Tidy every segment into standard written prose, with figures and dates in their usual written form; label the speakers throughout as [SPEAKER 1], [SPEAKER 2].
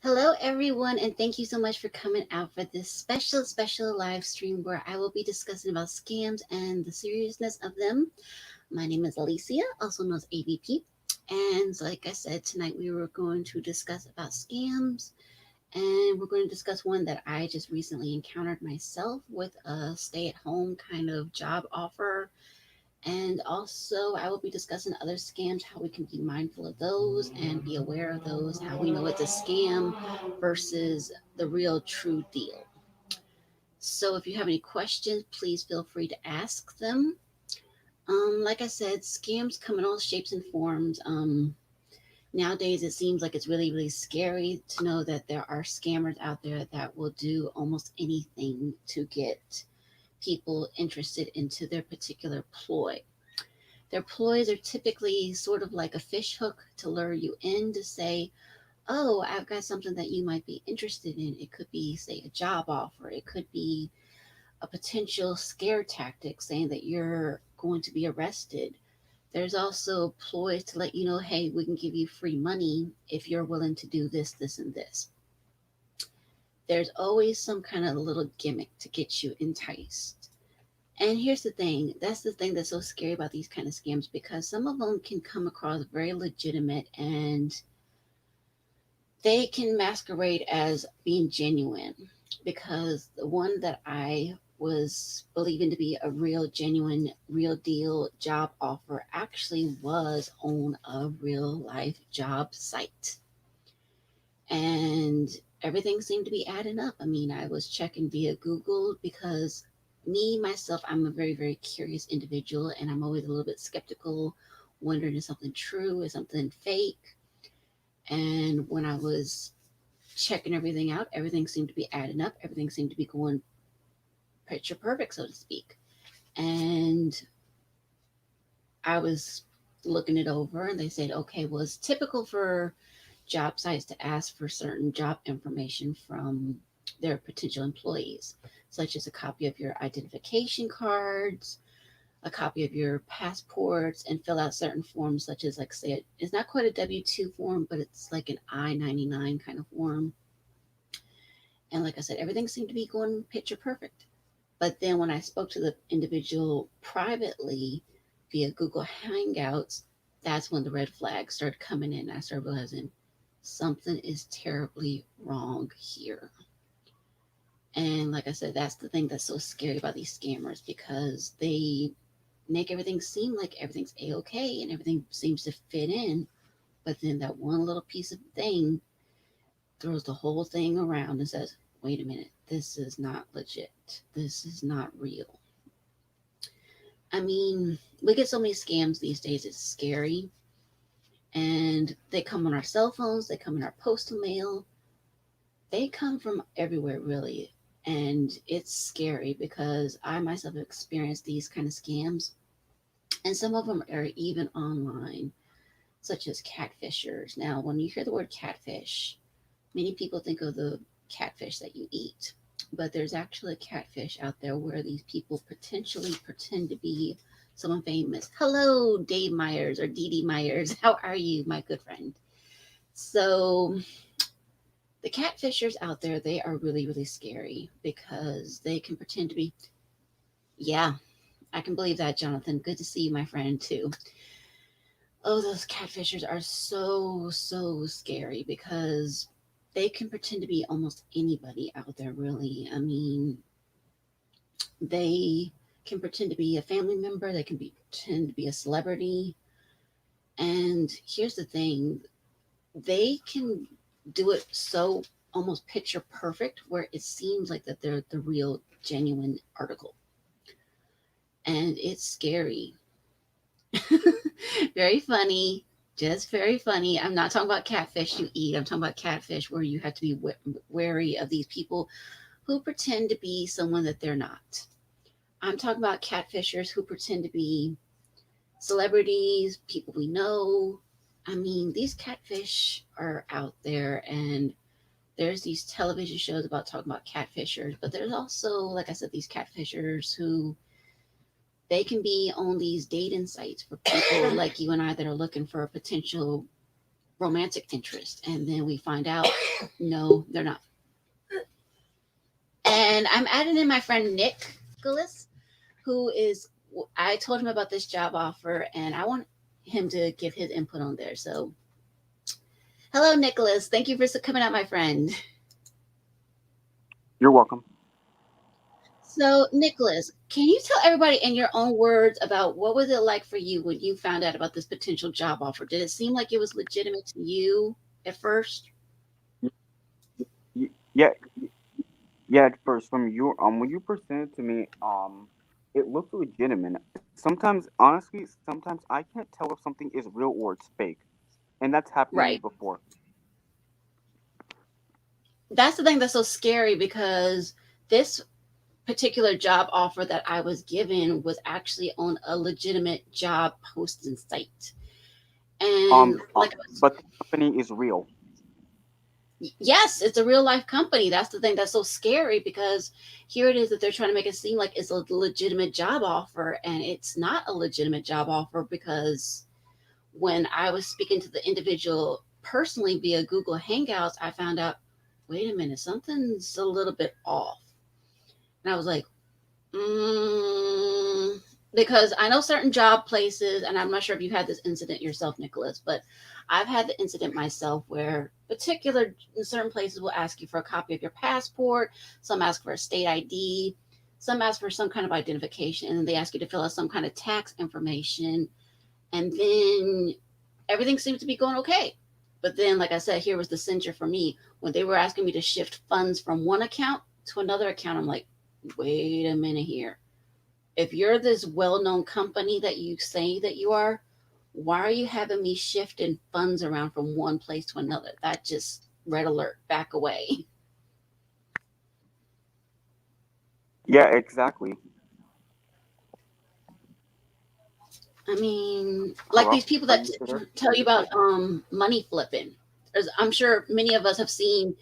[SPEAKER 1] Hello, everyone, and thank you so much for coming out for this special live stream where I will be discussing about scams and the seriousness of them. My name is Alicia, also known as AVP, and like I said, tonight we were going to discuss about scams, and we're going to discuss one that I just recently encountered myself with a stay-at-home kind of job offer. And also, I will be discussing other scams, how we can be mindful of those and be aware of those, how we know it's a scam versus the real true deal. So, if you have any questions, please feel free to ask them. Like I said, scams come in all shapes and forms. Nowadays, it seems like it's really scary to know that there are scammers out there that will do almost anything to get people interested into their particular ploy. Their ploys are typically sort of like a fish hook to lure you in to say, oh, I've got something that you might be interested in. It could be, say, a job offer, it could be a potential scare tactic saying that you're going to be arrested. There's also ploys to let you know, hey, we can give you free money if you're willing to do this, this, and this. There's always some kind of little gimmick to get you enticed. And here's the thing, that's the thing that's so scary about these kind of scams, because some of them can come across very legitimate and they can masquerade as being genuine. Because the one that I was believing to be a real, genuine, real deal job offer actually was on a real life job site. And everything seemed to be adding up. I mean, I was checking via Google because me, myself, I'm a very curious individual and I'm always a little bit skeptical, wondering is something true, is something fake. And when I was checking everything out, everything seemed to be adding up, everything seemed to be going picture perfect, so to speak. And I was looking it over and they said, okay, well, it's typical for job sites to ask for certain job information from their potential employees, such as a copy of your identification cards, a copy of your passports, and fill out certain forms, such as, like, say, it's not quite a W-2 form, but it's like an I-99 kind of form. And like I said, everything seemed to be going picture perfect. But then when I spoke to the individual privately via Google Hangouts, that's when the red flags started coming in. I started realizing something is terribly wrong here. And like I said, that's the thing that's so scary about these scammers, because they make everything seem like everything's a-okay and everything seems to fit in. But then that one little piece of thing throws the whole thing around and says, wait a minute, this is not legit. This is not real. I mean, we get so many scams these days, it's scary. And they come on our cell phones, they come in our postal mail, they come from everywhere, really. And it's scary because I myself have experienced these kind of scams. And some of them are even online, such as catfishers. Now, when you hear the word catfish, many people think of the catfish that you eat. But there's actually a catfish out there where these people potentially pretend to be someone famous. Hello, Dave Myers or Dee Dee Myers. How are you, my good friend? So, the catfishers out there, they are really scary because they can pretend to be, yeah, I can believe that, Jonathan. Good to see you, my friend, too. Oh, those catfishers are so scary because they can pretend to be almost anybody out there, really. I mean, they can pretend to be a family member, they can pretend to be a celebrity. And here's the thing, they can do it so almost picture perfect where it seems like that they're the real genuine article. And it's scary. Very funny, just very funny. I'm not talking about catfish you eat. I'm talking about catfish where you have to be wary of these people who pretend to be someone that they're not. I'm talking about catfishers who pretend to be celebrities, people we know. I mean, these catfish are out there, and there's these television shows about talking about catfishers, but there's also, like I said, these catfishers who they can be on these dating sites for people like you and I that are looking for a potential romantic interest. And then we find out, no, they're not. And I'm adding in my friend Nicholas, who is, I told him about this job offer and I want him to give his input on there. So, hello, Nicholas. Thank you for coming out, my friend.
[SPEAKER 2] You're welcome.
[SPEAKER 1] So, Nicholas, can you tell everybody in your own words about what was it like for you when you found out about this potential job offer? Did it seem like it was legitimate to you at first?
[SPEAKER 2] Yeah, yeah. At first, from you, when you presented to me, it looked legitimate. Sometimes, honestly, sometimes I can't tell if something is real or it's fake, and that's happened to me
[SPEAKER 1] Right.
[SPEAKER 2] before.
[SPEAKER 1] That's the thing that's so scary because this particular job offer that I was given was actually on a legitimate job posting site. And like I was,
[SPEAKER 2] But the company is real.
[SPEAKER 1] yes, it's a real life company. That's the thing that's so scary because here it is that they're trying to make it seem like it's a legitimate job offer, and it's not a legitimate job offer because when I was speaking to the individual personally via Google Hangouts, I found out, wait a minute, something's a little bit off. And I was like, mm, because I know certain job places, and I'm not sure if you had this incident yourself, Nicholas, but I've had the incident myself where particular certain places will ask you for a copy of your passport, some ask for a state ID, some ask for some kind of identification, and then they ask you to fill out some kind of tax information, and then everything seemed to be going okay. But then, like I said, here was the censure for me. When they were asking me to shift funds from one account to another account, I'm like, wait a minute here. If you're this well known company that you say that you are, why are you having me shifting funds around from one place to another? That just red alert, back away.
[SPEAKER 2] Yeah, exactly.
[SPEAKER 1] I mean, like these
[SPEAKER 2] Hello,
[SPEAKER 1] people
[SPEAKER 2] are
[SPEAKER 1] that
[SPEAKER 2] you still there?
[SPEAKER 1] tell you about money flipping. I'm sure many of us have seen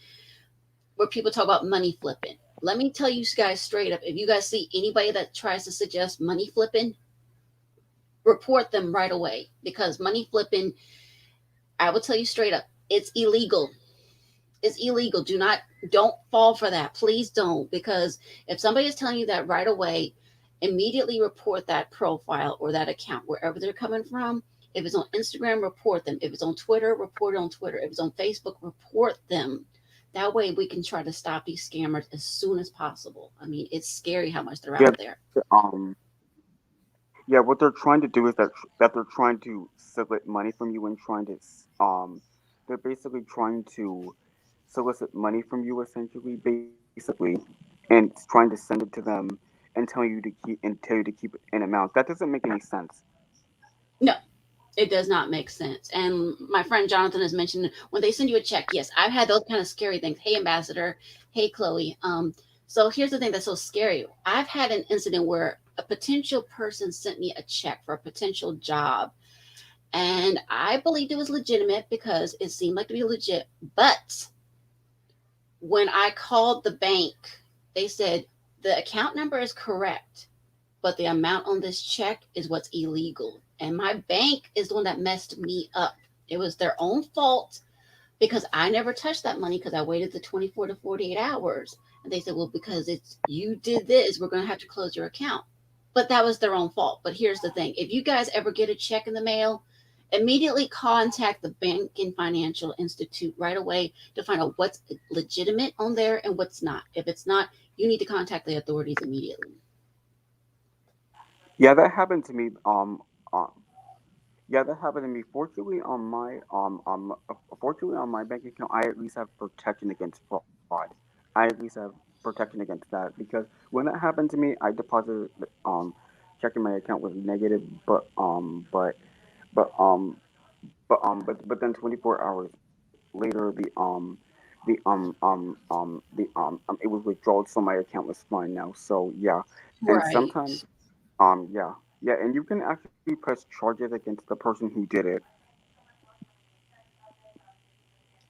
[SPEAKER 1] where people talk about money flipping. Let me tell you guys straight up, if you guys see anybody that tries to suggest money flipping, report them right away because money flipping, I will tell you straight up, it's illegal. It's illegal. Don't fall for that. Please don't, because if somebody is telling you that right away, immediately report that profile or that account wherever they're coming from. If it's on Instagram, report them. If it's on Twitter, report it on Twitter. If it's on Facebook, report them. That way we can try to stop these scammers as soon as possible. I mean, it's scary how much they're
[SPEAKER 2] Yeah.
[SPEAKER 1] out there.
[SPEAKER 2] Um. Yeah. What they're trying to do is that they're trying to solicit money from you and trying to they're basically trying to solicit money from you essentially, basically, and trying to send it to them and tell you to keep it an amount. That doesn't make any sense.
[SPEAKER 1] No, it does not make sense. And my friend Jonathan has mentioned when they send you a check, yes, I've had those kind of scary things. Hey, Ambassador. Hey, Chloe. So here's the thing that's so scary. I've had an incident where a potential person sent me a check for a potential job. And I believed it was legitimate because it seemed like to be legit. But when I called the bank, they said the account number is correct, but the amount on this check is what's illegal. And my bank is the one that messed me up. It was their own fault because I never touched that money because I waited the 24 to 48 hours. And they said, well, because it's you did this, we're going to have to close your account. But that was their own fault. But here's the thing, if you guys ever get a check in the mail, immediately contact the bank and financial institute right away to find out what's legitimate on there and what's not. If it's not, you need to contact the authorities immediately.
[SPEAKER 2] Yeah, that happened to me. Yeah, that happened to me. Fortunately on my bank account, I at least have protection against fraud. I at least have protection against that because when that happened to me, I deposited checking my account was negative, but but then 24 hours later it was withdrawal, so my account was fine now. So yeah, and
[SPEAKER 1] Right.
[SPEAKER 2] sometimes yeah, and you can actually press charges against the person who did it.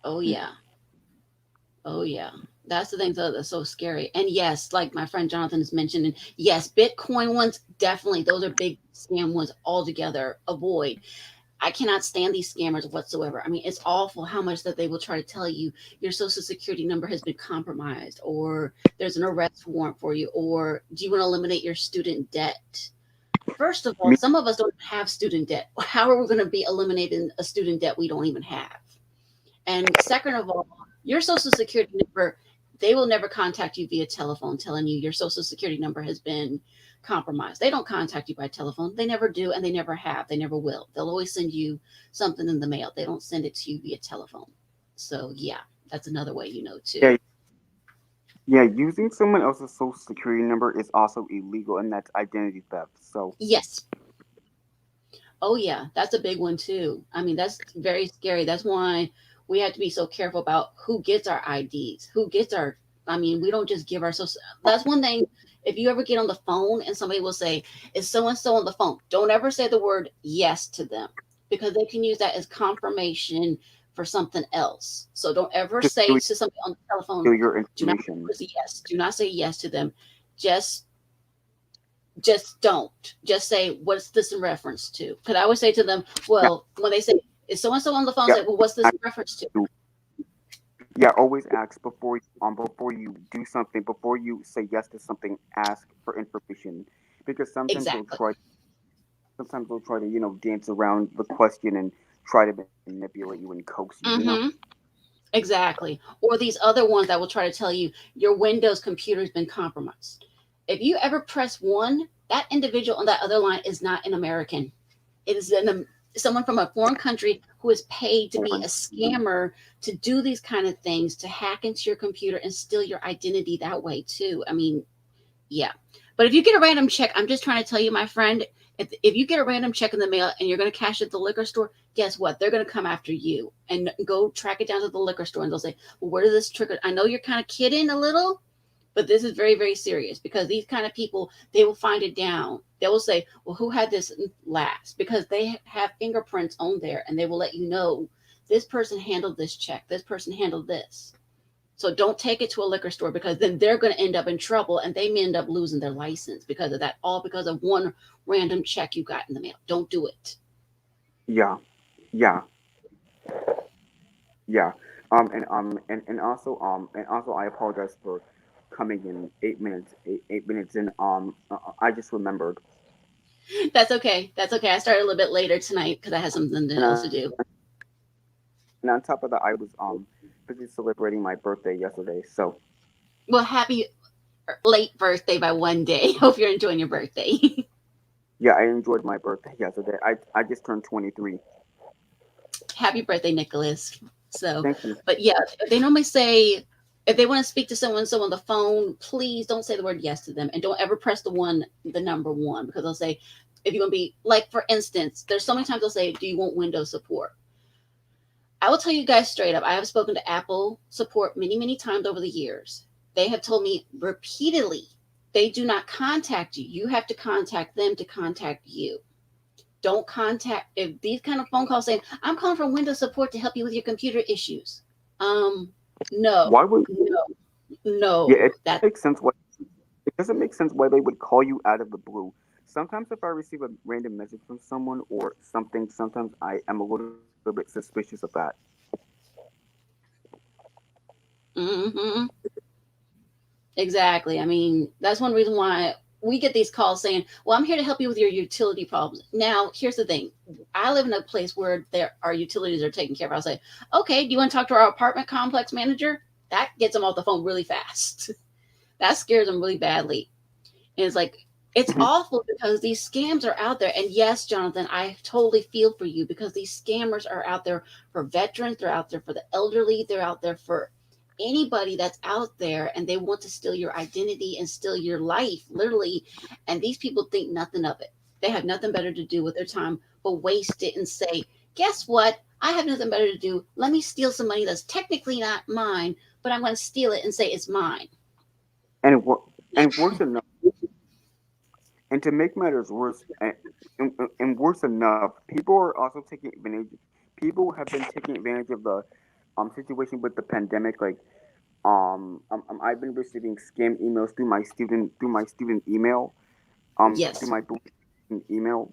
[SPEAKER 1] Oh, yeah. Oh, yeah. That's the thing that's so scary. And yes, like my friend Jonathan has mentioned, and yes, Bitcoin ones, definitely, those are big scam ones altogether. Avoid. I cannot stand these scammers whatsoever. I mean, it's awful how much that they will try to tell you your social security number has been compromised, or there's an arrest warrant for you, or do you want to eliminate your student debt? First of all,
[SPEAKER 2] Me,
[SPEAKER 1] some of us don't have student debt. How are we going to be eliminating a student debt we don't even have? And second of all, your social security number, they will never contact you via telephone telling you your social security number has been compromised. They don't contact you by telephone. They never do, and they never have. They never will. They'll always send you something in the mail. They don't send it to you via telephone. So, yeah, that's another way you know, too.
[SPEAKER 2] yeah, yeah, using someone else's social security number is also illegal, and that's identity theft. So,
[SPEAKER 1] Yes. Oh yeah, that's a big one too. I mean, that's very scary. That's why we have to be so careful about who gets our IDs, who gets our. I mean, we don't just give our social. That's one thing. If you ever get on the phone and somebody will say, "Is so and so on the phone?" Don't ever say the word yes to them, because they can use that as confirmation for something else. So don't ever
[SPEAKER 2] just
[SPEAKER 1] say
[SPEAKER 2] steal,
[SPEAKER 1] to somebody on the telephone,
[SPEAKER 2] steal your
[SPEAKER 1] "Do not
[SPEAKER 2] information.
[SPEAKER 1] say yes." Do not say yes to them. Just just don't. Just say, what's this in reference to? Because I always say to them,
[SPEAKER 2] Yeah,
[SPEAKER 1] well, when they say, is so and so on the phone,
[SPEAKER 2] yeah,
[SPEAKER 1] say, well, what's this in reference to?
[SPEAKER 2] yeah. Always ask before you do something. Before you say yes to something, ask for information, because
[SPEAKER 1] Exactly.
[SPEAKER 2] sometimes they'll try to dance around the question and try to manipulate you and coax you.
[SPEAKER 1] Mm-hmm. Exactly. Or these other ones that will try to tell you your Windows computer has been compromised. If you ever press one, that individual on that other line is not an American. It is someone from a foreign country who is paid to be a
[SPEAKER 2] Foreign.
[SPEAKER 1] scammer to do these kind of things, to hack into your computer and steal your identity that way too. I mean, yeah. But if you get a random check, I'm just trying to tell you, my friend, if you get a random check in the mail and you're going to cash it at the liquor store, guess what? They're going to come after you and go track it down to the liquor store, and they'll say, well, where does this trigger? I know you're kind of kidding a little, but this is very, very serious, because these kind of people, they will find it down. They will say, well, who had this last? Because they have fingerprints on there, and they will let you know this person handled this check. This person handled this. So don't take it to a liquor store, because then they're going to end up in trouble, and they may end up losing their license because of that, all because of one random check you got in the mail. Don't do it.
[SPEAKER 2] Yeah, yeah, yeah. And also I apologize for coming in 8 minutes, 8 minutes in. I just remembered,
[SPEAKER 1] That's okay. That's okay. I started a little bit later tonight because I had something
[SPEAKER 2] and
[SPEAKER 1] else to do.
[SPEAKER 2] on top of that, I was busy celebrating my birthday yesterday. So
[SPEAKER 1] Well, happy late birthday by one day. Hope you're enjoying your birthday.
[SPEAKER 2] yeah, I enjoyed my birthday yesterday. I just turned 23.
[SPEAKER 1] Happy birthday, Nicholas. So,
[SPEAKER 2] Thank you.
[SPEAKER 1] but yeah, they normally say if they want to speak to someone so on the phone, please don't say the word yes to them, and don't ever press the number one, because they'll say, if you're gonna be like, for instance, there's so many times they'll say, do you want Windows support? I will tell you guys straight up, I have spoken to Apple support many, many times over the years. They have told me repeatedly they do not contact you. You have to contact them to contact you. Don't contact, if these kind of phone calls saying, I'm calling from Windows support to help you with your computer issues. Um, no,
[SPEAKER 2] Why would
[SPEAKER 1] no,
[SPEAKER 2] yeah?
[SPEAKER 1] no.
[SPEAKER 2] It
[SPEAKER 1] That
[SPEAKER 2] makes sense. It doesn't make sense why they would call you out of the blue. Sometimes if I receive a random message from someone or something, sometimes I am a little bit suspicious of that.
[SPEAKER 1] hmm exactly. I mean, that's one reason why we get these calls saying, well, I'm here to help you with your utility problems. Now, here's the thing. I live in a place where there our utilities are taken care of. I'll say, okay, do you want to talk to our apartment complex manager? That gets them off the phone really fast. That scares them really badly. And it's like, it's
[SPEAKER 2] Mhm.
[SPEAKER 1] awful because these scams are out there. And yes, Jonathan, I totally feel for you, because these scammers are out there for veterans, they're out there for the elderly, they're out there for anybody that's out there, and they want to steal your identity and steal your life, literally. And these people think nothing of it. They have nothing better to do with their time but waste it and say, guess what? I have nothing better to do. Let me steal some money that's technically not mine, but I'm going to steal it and say it's mine.
[SPEAKER 2] And worse enough, and to make matters worse, and worse enough, people are also taking advantage. People have been taking advantage of the situation with the pandemic. Like I've been receiving scam emails through my student email through
[SPEAKER 1] Yes.
[SPEAKER 2] my email.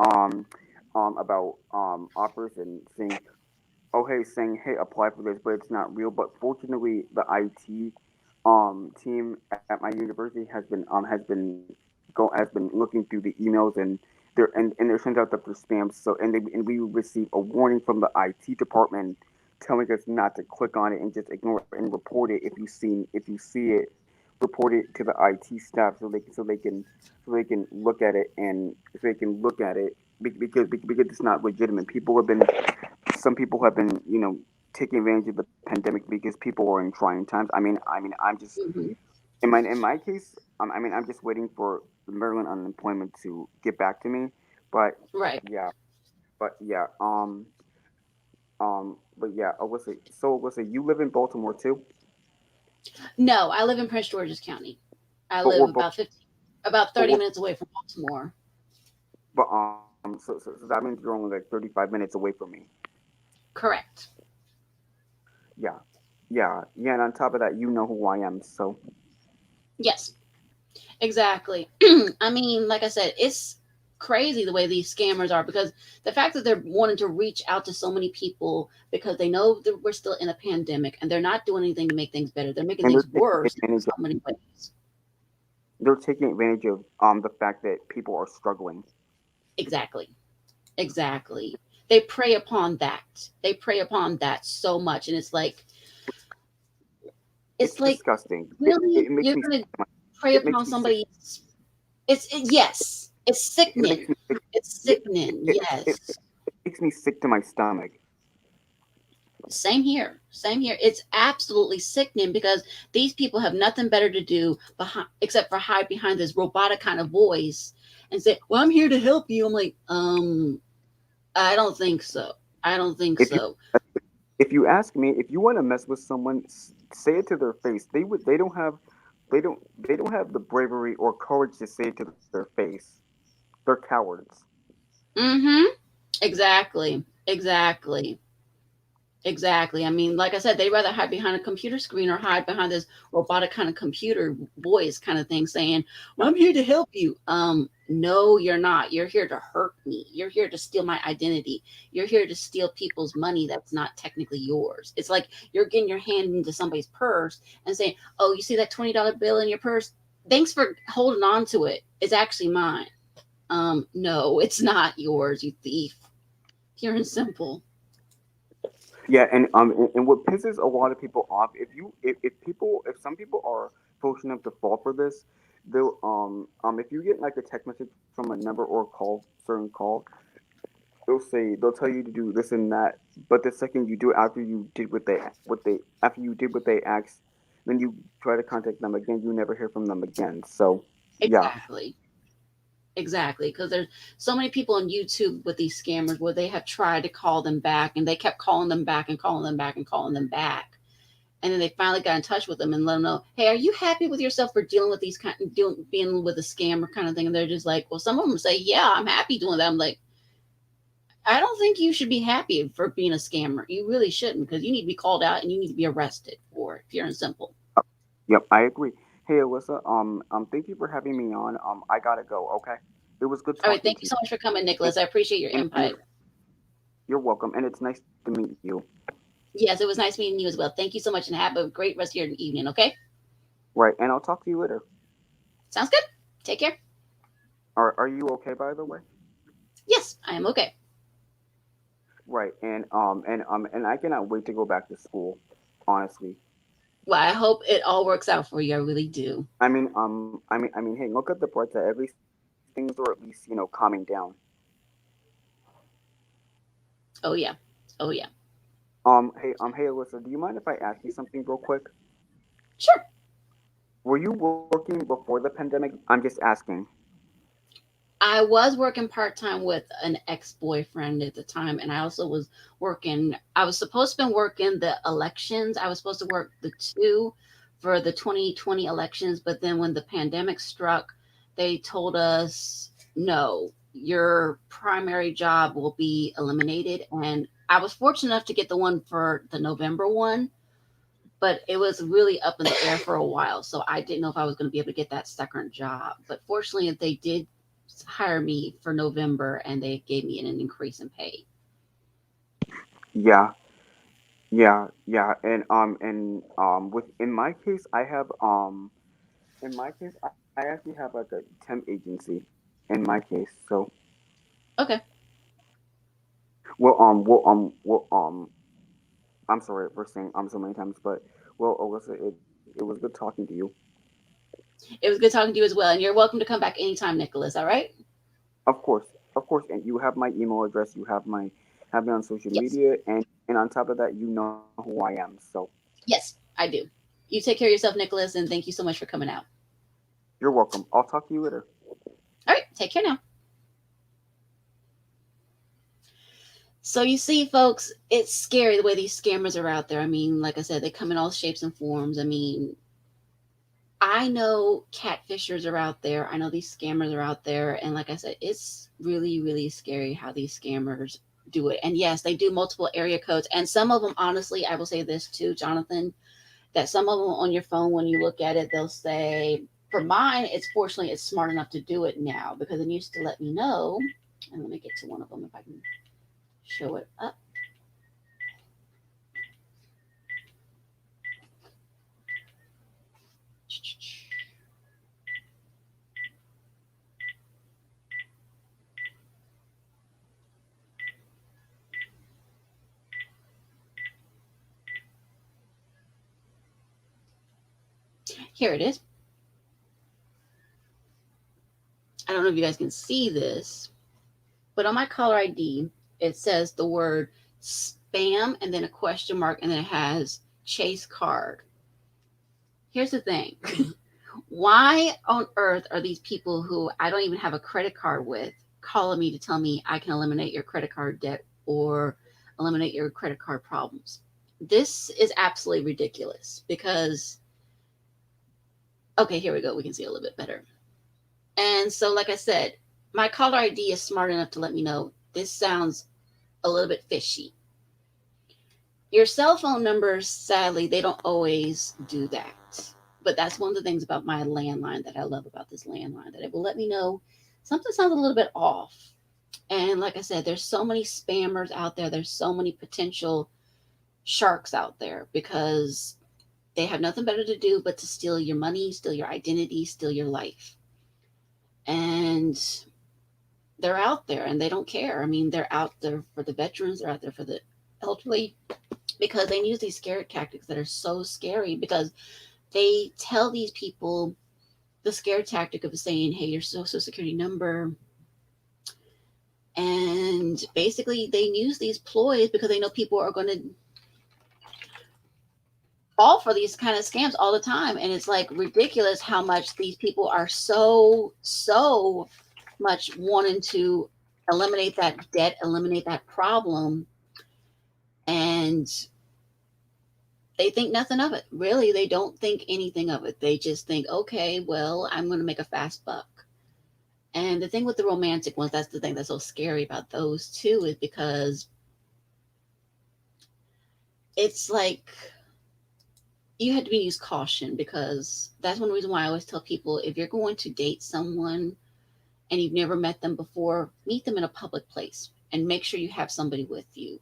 [SPEAKER 2] Um, about offers and saying, oh hey, saying hey, apply for this, but it's not real. But fortunately, the IT team at my university has been looking through the emails, and and it turns out that they're spams. So and we receive a warning from the IT department telling us not to click on it and just ignore it and report it if you see it, report it to the IT staff so they can look at it and so they can look at it because it's not legitimate. Some people have been, taking advantage of the pandemic because people are in trying times. I'm just
[SPEAKER 1] Hmm.
[SPEAKER 2] in my case, I'm just waiting for the Maryland unemployment to get back to me. But
[SPEAKER 1] Right.
[SPEAKER 2] yeah, but yeah, but yeah, Alyssa, you live in Baltimore too,
[SPEAKER 1] No, I live in Prince George's County. I
[SPEAKER 2] but
[SPEAKER 1] live
[SPEAKER 2] we're
[SPEAKER 1] about
[SPEAKER 2] but
[SPEAKER 1] 30
[SPEAKER 2] we're
[SPEAKER 1] minutes away from Baltimore.
[SPEAKER 2] so that means you're only like 35 minutes away from me.
[SPEAKER 1] Correct.
[SPEAKER 2] Yeah, yeah, and on top of that, you know who I am, so
[SPEAKER 1] Yes, exactly. I mean, like I said, it's crazy the way these scammers are because the fact that they're wanting to reach out to so many people because they know that we're still in a pandemic and they're not doing anything to make things better. They're making
[SPEAKER 2] and
[SPEAKER 1] things worse in so many ways.
[SPEAKER 2] they're taking advantage of the fact that people are struggling.
[SPEAKER 1] Exactly. Exactly. They prey upon that. They prey upon that so much. And
[SPEAKER 2] It's
[SPEAKER 1] it's like
[SPEAKER 2] disgusting.
[SPEAKER 1] really
[SPEAKER 2] It makes
[SPEAKER 1] you're
[SPEAKER 2] me
[SPEAKER 1] gonna prey
[SPEAKER 2] it makes
[SPEAKER 1] upon
[SPEAKER 2] me sick.
[SPEAKER 1] somebody's yes. It's
[SPEAKER 2] It makes
[SPEAKER 1] sickening.
[SPEAKER 2] me sick.
[SPEAKER 1] It's sickening.
[SPEAKER 2] It
[SPEAKER 1] Yes.
[SPEAKER 2] makes me sick to my stomach.
[SPEAKER 1] Same here. Same here. It's absolutely sickening because these people have nothing better to do except for hide behind this robotic kind of voice and say, "Well, I'm here to help you." I'm like, I don't think so. I don't think
[SPEAKER 2] If you
[SPEAKER 1] so.
[SPEAKER 2] if you ask me, if you want to mess with someone, say it to their face. They don't have the bravery or courage to say it to their face. They're cowards.
[SPEAKER 1] Mm-hmm. Exactly. Exactly. Exactly. I mean, like I said, they'd rather hide behind a computer screen or hide behind this robotic kind of computer voice kind of thing saying, "Well, I'm here to help you." No, you're not. You're here to hurt me. You're here to steal my identity. You're here to steal people's money that's not technically yours. It's like you're getting your hand into somebody's purse and saying, "Oh, you see that $20 bill in your purse? Thanks for holding on to it. It's actually mine." No, it's not yours, you thief. Pure and simple.
[SPEAKER 2] Yeah, and what pisses a lot of people off, if some people are foolish enough to fall for this, they'll if you get like a text message from a number or a certain call, they'll tell you to do this and that, but the second you do it after you did after you did what they asked, then you try to contact them again, you never hear from them again. So yeah.
[SPEAKER 1] Exactly. Exactly, because there's so many people on YouTube with these scammers where they have tried to call them back and they kept calling them back and calling them back and calling them back. And then they finally got in touch with them and let them know, "Hey, are you happy with yourself for dealing with these being with a scammer kind of thing?" And they're just like, well, some of them say, "Yeah, I'm happy doing that." I'm like, I don't think you should be happy for being a scammer. You really shouldn't because you need to be called out and you need to be arrested for it, pure and simple.
[SPEAKER 2] Yep, I agree. Hey Alyssa, thank you for having me on. I gotta go. Okay, it was good
[SPEAKER 1] All right,
[SPEAKER 2] talking
[SPEAKER 1] thank
[SPEAKER 2] to
[SPEAKER 1] you
[SPEAKER 2] you.
[SPEAKER 1] so much for coming,
[SPEAKER 2] and,
[SPEAKER 1] Nicholas. I appreciate your
[SPEAKER 2] and
[SPEAKER 1] input.
[SPEAKER 2] you're welcome, and it's nice to meet you.
[SPEAKER 1] Yes, it was nice meeting you as well. Thank you so much and have a great rest of your evening, okay?
[SPEAKER 2] Right, and I'll talk to you later.
[SPEAKER 1] Sounds good. Take care.
[SPEAKER 2] Are you okay, by the way?
[SPEAKER 1] Yes, I am okay.
[SPEAKER 2] Right, and I cannot wait to go back to school. Honestly,
[SPEAKER 1] Well, I hope it all works out for you. I really do.
[SPEAKER 2] hey, look at the bright side. At least things are at least calming down.
[SPEAKER 1] Oh yeah. Oh yeah.
[SPEAKER 2] Hey, Alyssa, do you mind if I ask you something real quick?
[SPEAKER 1] Sure.
[SPEAKER 2] Were you working before the pandemic? I'm just asking.
[SPEAKER 1] I was working part time with an ex boyfriend at the time, and I also was working. I was supposed to be working the elections. I was supposed to work the two for the 2020 elections, but then when the pandemic struck, they told us no, your primary job will be eliminated. And I was fortunate enough to get the one for the November one, but it was really up in the air for a while. So I didn't know if I was going to be able to get that second job. But fortunately, they did. hire me for November, and they gave me an increase in pay.
[SPEAKER 2] Yeah, yeah, with in my case, I have in my case, I actually have like a temp agency. In my case, so
[SPEAKER 1] Okay.
[SPEAKER 2] well, um, well, um, well, um, I'm sorry for saying so many times, but well, Alyssa, it was good talking to you.
[SPEAKER 1] It was good talking to you as well. And you're welcome to come back anytime, Nicholas. All right?
[SPEAKER 2] Of course, and you have my email address, you have me on social
[SPEAKER 1] Yes.
[SPEAKER 2] media, and on top of that, you know who I am. So
[SPEAKER 1] Yes, I do. You take care of yourself, Nicholas, and thank you so much for coming out.
[SPEAKER 2] you're welcome. I'll talk to you later.
[SPEAKER 1] All right. Take care now. So you see, folks, it's scary the way these scammers are out there. I mean, like I said, they come in all shapes and forms. I mean, I know catfishers are out there. I know these scammers are out there. And like I said, it's really, really scary how these scammers do it. And yes, they do multiple area codes. And some of them, honestly, I will say this too, Jonathan, that some of them on your phone, when you look at it, they'll say, for mine, it's fortunately, it's smart enough to do it now because it used to let me know. And let me get to one of them if I can show it up. Here it is. I don't know if you guys can see this, but on my caller ID, it says the word spam and then a question mark and then it has Chase card. Here's the thing. Why on earth are these people who I don't even have a credit card with calling me to tell me I can eliminate your credit card debt or eliminate your credit card problems? This is absolutely ridiculous because, okay, here we go. We can see a little bit better. And so, like I said, my caller ID is smart enough to let me know this sounds a little bit fishy. Your cell phone numbers, sadly, they don't always do that. But that's one of the things about my landline that I love about this landline, that it will let me know something sounds a little bit off. And like I said, there's so many spammers out there, there's so many potential sharks out there because they have nothing better to do but to steal your money, steal your identity, steal your life. And they're out there and they don't care. I mean, they're out there for the veterans, they're out there for the elderly, because they use these scare tactics that are so scary because they tell these people the scare tactic of saying, hey, your social security number. And basically, they use these ploys because they know people are going to fall for these kind of scams all the time. And it's like ridiculous how much these people are so much wanting to eliminate that debt, eliminate that problem. And they think nothing of it. Really, they don't think anything of it. They just think, okay, well, I'm going to make a fast buck. And the thing with the romantic ones, that's the thing that's so scary about those too, is because it's like you have to be use caution because that's one reason why I always tell people if you're going to date someone and you've never met them before, meet them in a public place and make sure you have somebody with you.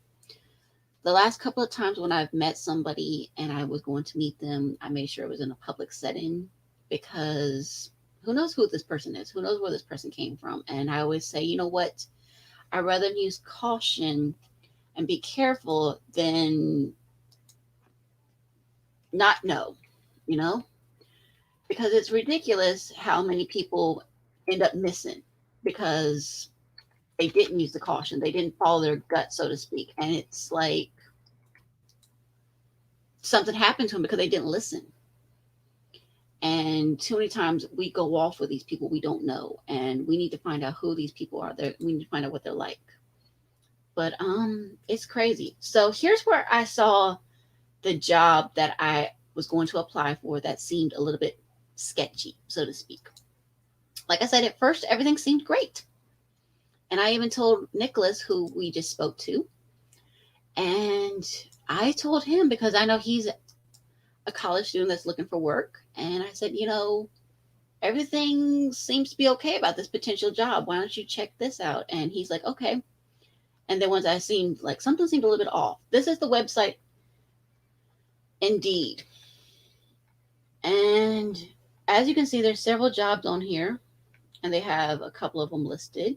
[SPEAKER 1] The last couple of times when I've met somebody and I was going to meet them, I made sure it was in a public setting because who knows who this person is? Who knows where this person came from? And I always say, you know what? I'd rather use caution and be careful than not know, you know? Because it's ridiculous how many people end up missing because they didn't use the caution. They didn't follow their gut, so to speak. And it's like something happened to them because they didn't listen. And too many times we go off with these people we don't know, and we need to find out who these people are. We need to find out what they're like. But it's crazy. So here's where I saw the job that I was going to apply for that seemed a little bit sketchy, so to speak. Like I said, at first everything seemed great, and I even told Nicholas, who we just spoke to, and I told him because I know he's a college student that's looking for work, and I said, you know, everything seems to be okay about this potential job. Why don't you check this out? And he's like, okay. And then once I seemed like something seemed a little bit off. This is the website Indeed. And as you can see, there's several jobs on here, and they have a couple of them listed.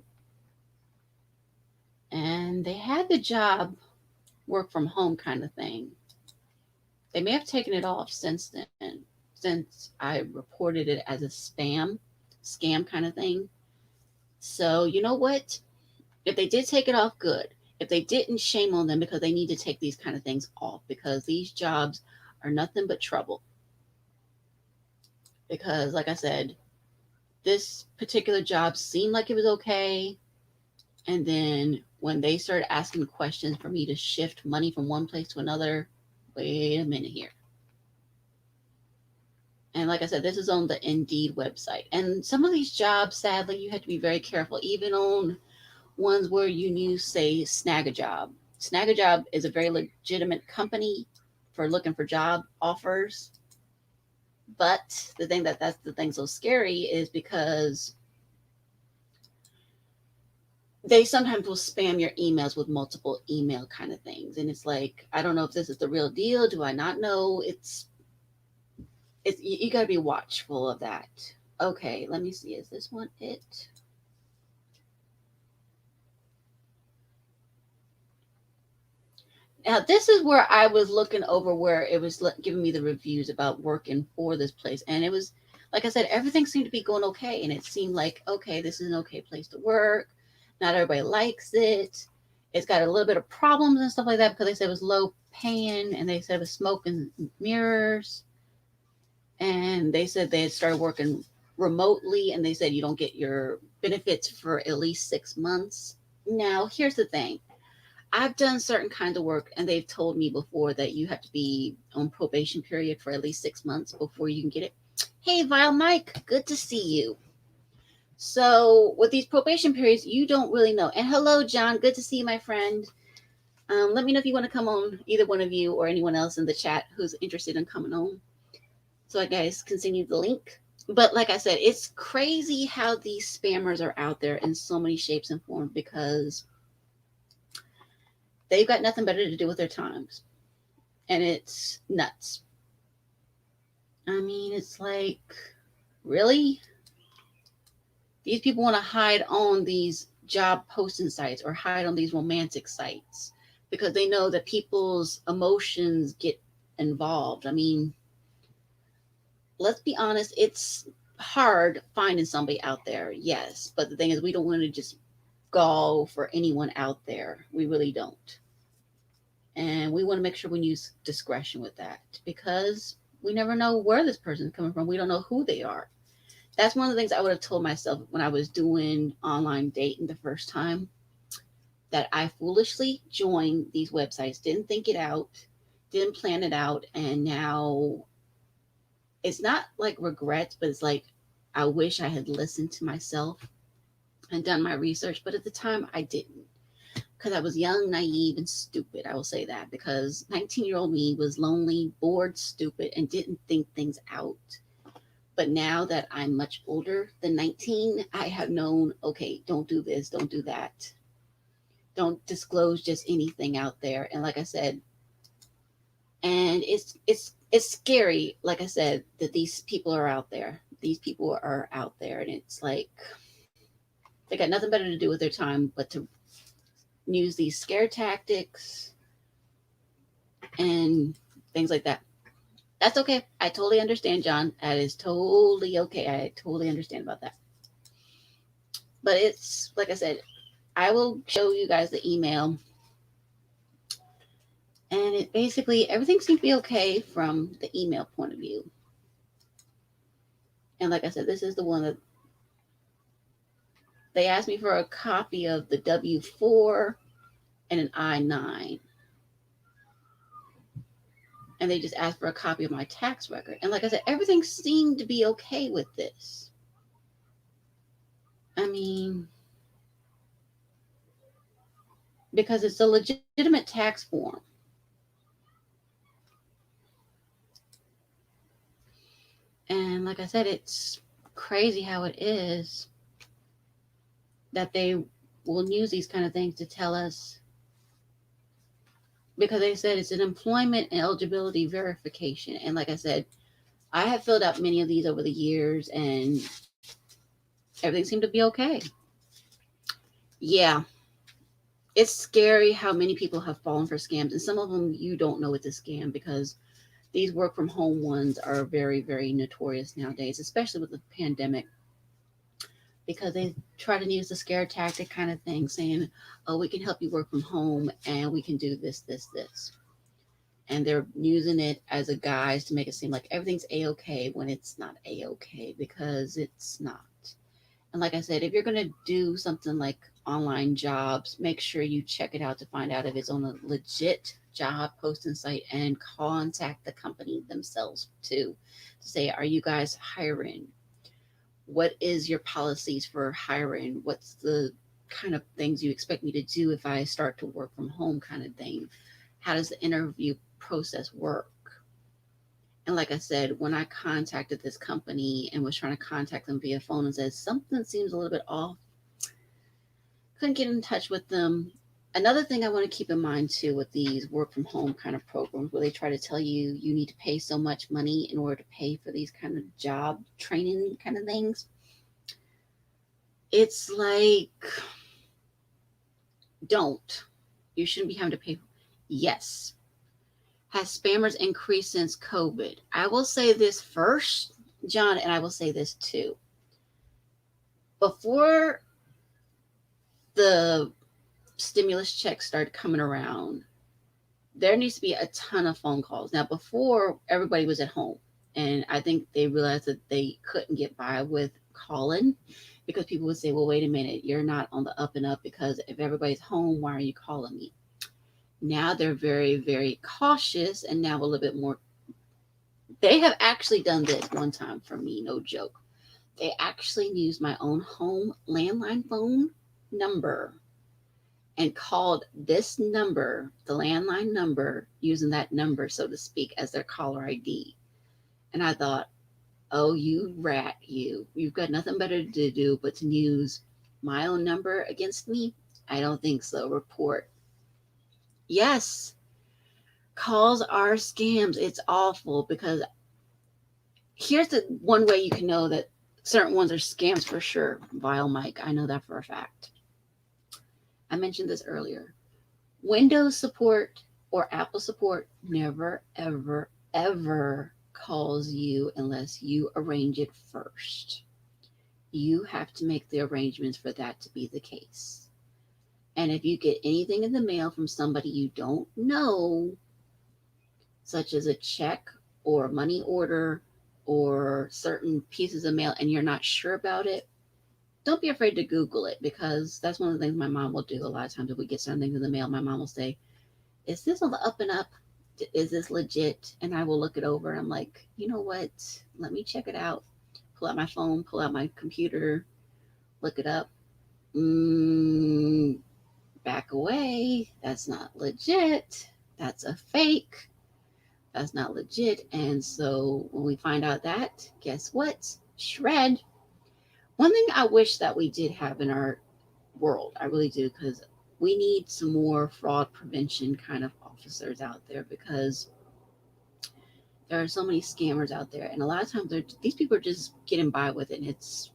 [SPEAKER 1] And they had the job work from home kind of thing. They may have taken it off since then, since I reported it as a scam kind of thing. So, you know what? If they did take it off, good. If they didn't, shame on them, because they need to take these kind of things off, because these jobs are nothing but trouble. Because, like I said, this particular job seemed like it was okay. And then when they started asking questions for me to shift money from one place to another, wait a minute here. And like I said, this is on the Indeed website. And some of these jobs, sadly, you have to be very careful, even on ones where you use, say, Snag a Job. Snag a Job is a very legitimate company for looking for job offers. But that's the thing so scary is because they sometimes will spam your emails with multiple email kind of things. And it's like, I don't know if this is the real deal. Do I not know? It's you got to be watchful of that. Okay, let me see. Is this one it? Now, this is where I was looking over where it was giving me the reviews about working for this place. And it was, like I said, everything seemed to be going okay. And it seemed like, okay, this is an okay place to work. Not everybody likes it. It's got a little bit of problems and stuff like that because they said it was low paying and they said it was smoke and mirrors. And they said they had started working remotely and they said you don't get your benefits for at least 6 months. Now, here's the thing. I've done certain kinds of work, and they've told me before that you have to be on probation period for at least 6 months before you can get it. Hey, Vile Mike, good to see you. So, with these probation periods, you don't really know. And hello, John, good to see you, my friend. Let me know if you want to come on, either one of you or anyone else in the chat who's interested in coming on. So, I guys continue the link. But like I said, it's crazy how these spammers are out there in so many shapes and forms because they've got nothing better to do with their times. And it's nuts. I mean, it's like, really? These people want to hide on these job posting sites or hide on these romantic sites because they know that people's emotions get involved. I mean, let's be honest, it's hard finding somebody out there, yes. But the thing is, we don't want to just go for anyone out there. We really don't. And we want to make sure we use discretion with that because we never know where this person's coming from. We don't know who they are. That's one of the things I would have told myself when I was doing online dating the first time, that I foolishly joined these websites, didn't think it out, didn't plan it out, and now it's not like regrets, but it's like I wish I had listened to myself and done my research, but at the time I didn't because I was young, naive, and stupid. I will say that because 19-year-old me was lonely, bored, stupid, and didn't think things out. But now that I'm much older than 19, I have known, okay, don't do this, don't do that. Don't disclose just anything out there. And like I said, and it's scary, like I said, that these people are out there. These people are out there and it's like they got nothing better to do with their time but to use these scare tactics and things like that. That's okay. I totally understand, John. That is totally okay. I totally understand about that. But it's like I said, I will show you guys the email. And it basically, everything seemed to be okay from the email point of view. And like I said, this is the one that they asked me for a copy of the W-4 and an I-9. And they just asked for a copy of my tax record. And like I said, everything seemed to be okay with this. I mean, because it's a legitimate tax form. And like I said, it's crazy how it is that they will use these kind of things to tell us, because they said it's an employment and eligibility verification. And like I said, I have filled out many of these over the years and everything seemed to be okay. Yeah, it's scary how many people have fallen for scams. And some of them you don't know it's a scam because these work from home ones are very, very notorious nowadays, especially with the pandemic, because they try to use the scare tactic kind of thing, saying, oh, we can help you work from home and we can do this, this, this. And they're using it as a guise to make it seem like everything's a-okay when it's not a-okay, because it's not. And like I said, if you're going to do something like online jobs, make sure you check it out to find out if it's on a legit job posting site, and contact the company themselves too to say, are you guys hiring? What is your policies for hiring? What's the kind of things you expect me to do if I start to work from home, kind of thing? How does the interview process work? And like I said, when I contacted this company and was trying to contact them via phone and said something seems a little bit off, couldn't get in touch with them. Another thing I want to keep in mind too with these work from home kind of programs, where they try to tell you you need to pay so much money in order to pay for these kind of job training kind of things. It's like, don't. You shouldn't be having to pay. Yes. Has spammers increased since COVID? I will say this first, John, and I will say this too. Before the stimulus checks started coming around, there needs to be a ton of phone calls. Now, before, everybody was at home, and I think they realized that they couldn't get by with calling, because people would say, well, wait a minute, you're not on the up and up, because if everybody's home, why are you calling me? Now they're very, very cautious, and now a little bit more. They have actually done this one time for me, no joke. They actually used my own home landline phone number and called this number, the landline number, using that number, so to speak, as their caller ID. And I thought, oh, you rat, you. You've got nothing better to do but to use my own number against me? I don't think so. Report. Yes, calls are scams. It's awful, because here's the one way you can know that certain ones are scams for sure. Vile Mike, I know that for a fact. I mentioned this earlier. Windows support or Apple support never, ever, ever calls you unless you arrange it first. You have to make the arrangements for that to be the case. And if you get anything in the mail from somebody you don't know, such as a check or a money order or certain pieces of mail, and you're not sure about it, don't be afraid to Google it, because that's one of the things my mom will do a lot of times. If we get something in the mail, my mom will say, is this on the up and up? Is this legit? And I will look it over and I'm like, you know what? Let me check it out. Pull out my phone, pull out my computer, look it up. Mm, back away. That's not legit. That's a fake. That's not legit. And so when we find out that, guess what? Shred. One thing I wish that we did have in our world, I really do, because we need some more fraud prevention kind of officers out there, because there are so many scammers out there, and a lot of times these people are just getting by with it, and it's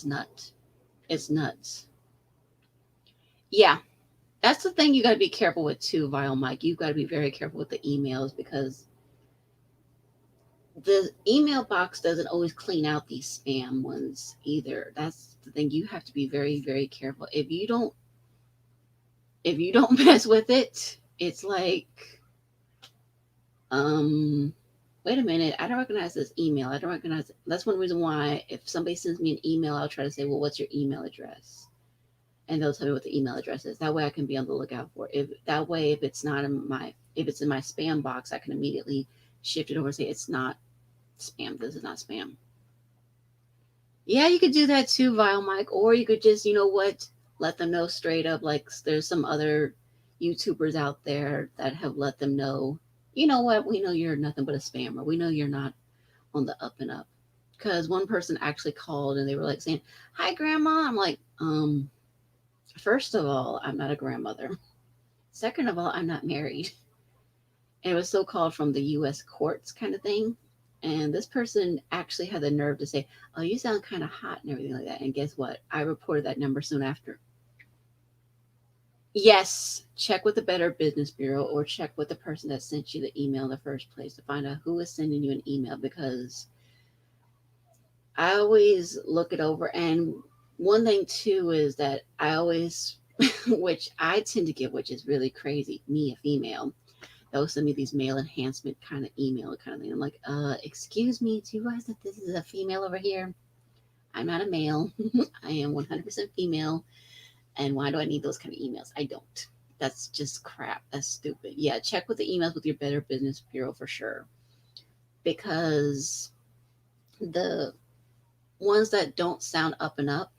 [SPEAKER 1] nuts. It's nuts. Yeah, that's the thing you got to be careful with too, Vile Mike. You've got to be very careful with the emails, because the email box doesn't always clean out these spam ones either. That's the thing. You have to be very, very careful. If you don't mess with it, it's like, um, wait a minute, I don't recognize this email. I don't recognize it. That's one reason why if somebody sends me an email, I'll try to say, well, what's your email address? And they'll tell me what the email address is. That way I can be on the lookout for it. If it's in my spam box, I can immediately shift it over and say it's not spam. This is not spam. Yeah, you could do that too, Vile Mike. Or you could just, you know what, let them know straight up. Like there's some other YouTubers out there that have let them know, you know what, we know you're nothing but a spammer. We know you're not on the up and up. Because one person actually called and they were like saying, "Hi, grandma." I'm like, first of all, I'm not a grandmother. Second of all, I'm not married. And it was so called from the US courts kind of thing. And this person actually had the nerve to say, "Oh, you sound kind of hot," and everything like that. And guess what? I reported that number soon after. Yes, check with the Better Business Bureau or check with the person that sent you the email in the first place to find out who is sending you an email, because I always look it over. And one thing too is that I always, which I tend to get, which is really crazy, me, a female, they'll send me these male enhancement kind of email kind of thing. I'm like, excuse me, do you realize that this is a female over here? I'm not a male. I am 100% female. And why do I need those kind of emails? I don't. That's just crap. That's stupid. Yeah, check with the emails with your Better Business Bureau for sure. Because the ones that don't sound up and up,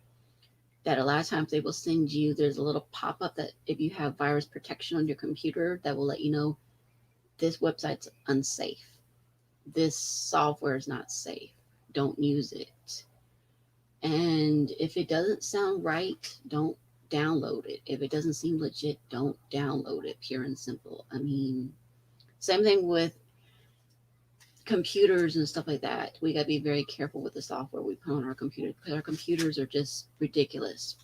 [SPEAKER 1] that a lot of times they will send you, there's a little pop up that if you have virus protection on your computer, that will let you know this website's unsafe. This software is not safe. Don't use it. And if it doesn't sound right, don't download it. If it doesn't seem legit, don't download it, pure and simple. I mean, same thing with computers and stuff like that. We got to be very careful with the software we put on our computers because our computers are just ridiculous.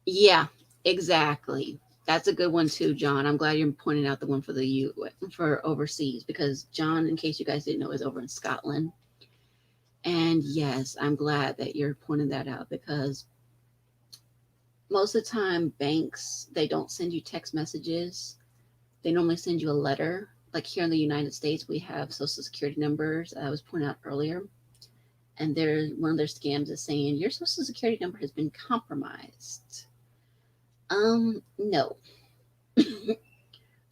[SPEAKER 1] Yeah, exactly. That's a good one too, John. I'm glad you're pointing out the one for the for overseas, because John, in case you guys didn't know, is over in Scotland. And yes, I'm glad that you're pointing that out, because most of the time banks, they don't send you text messages. They normally send you a letter. Like here in the United States, we have social security numbers I was pointing out earlier. And there's one of their scams is saying your social security number has been compromised. No.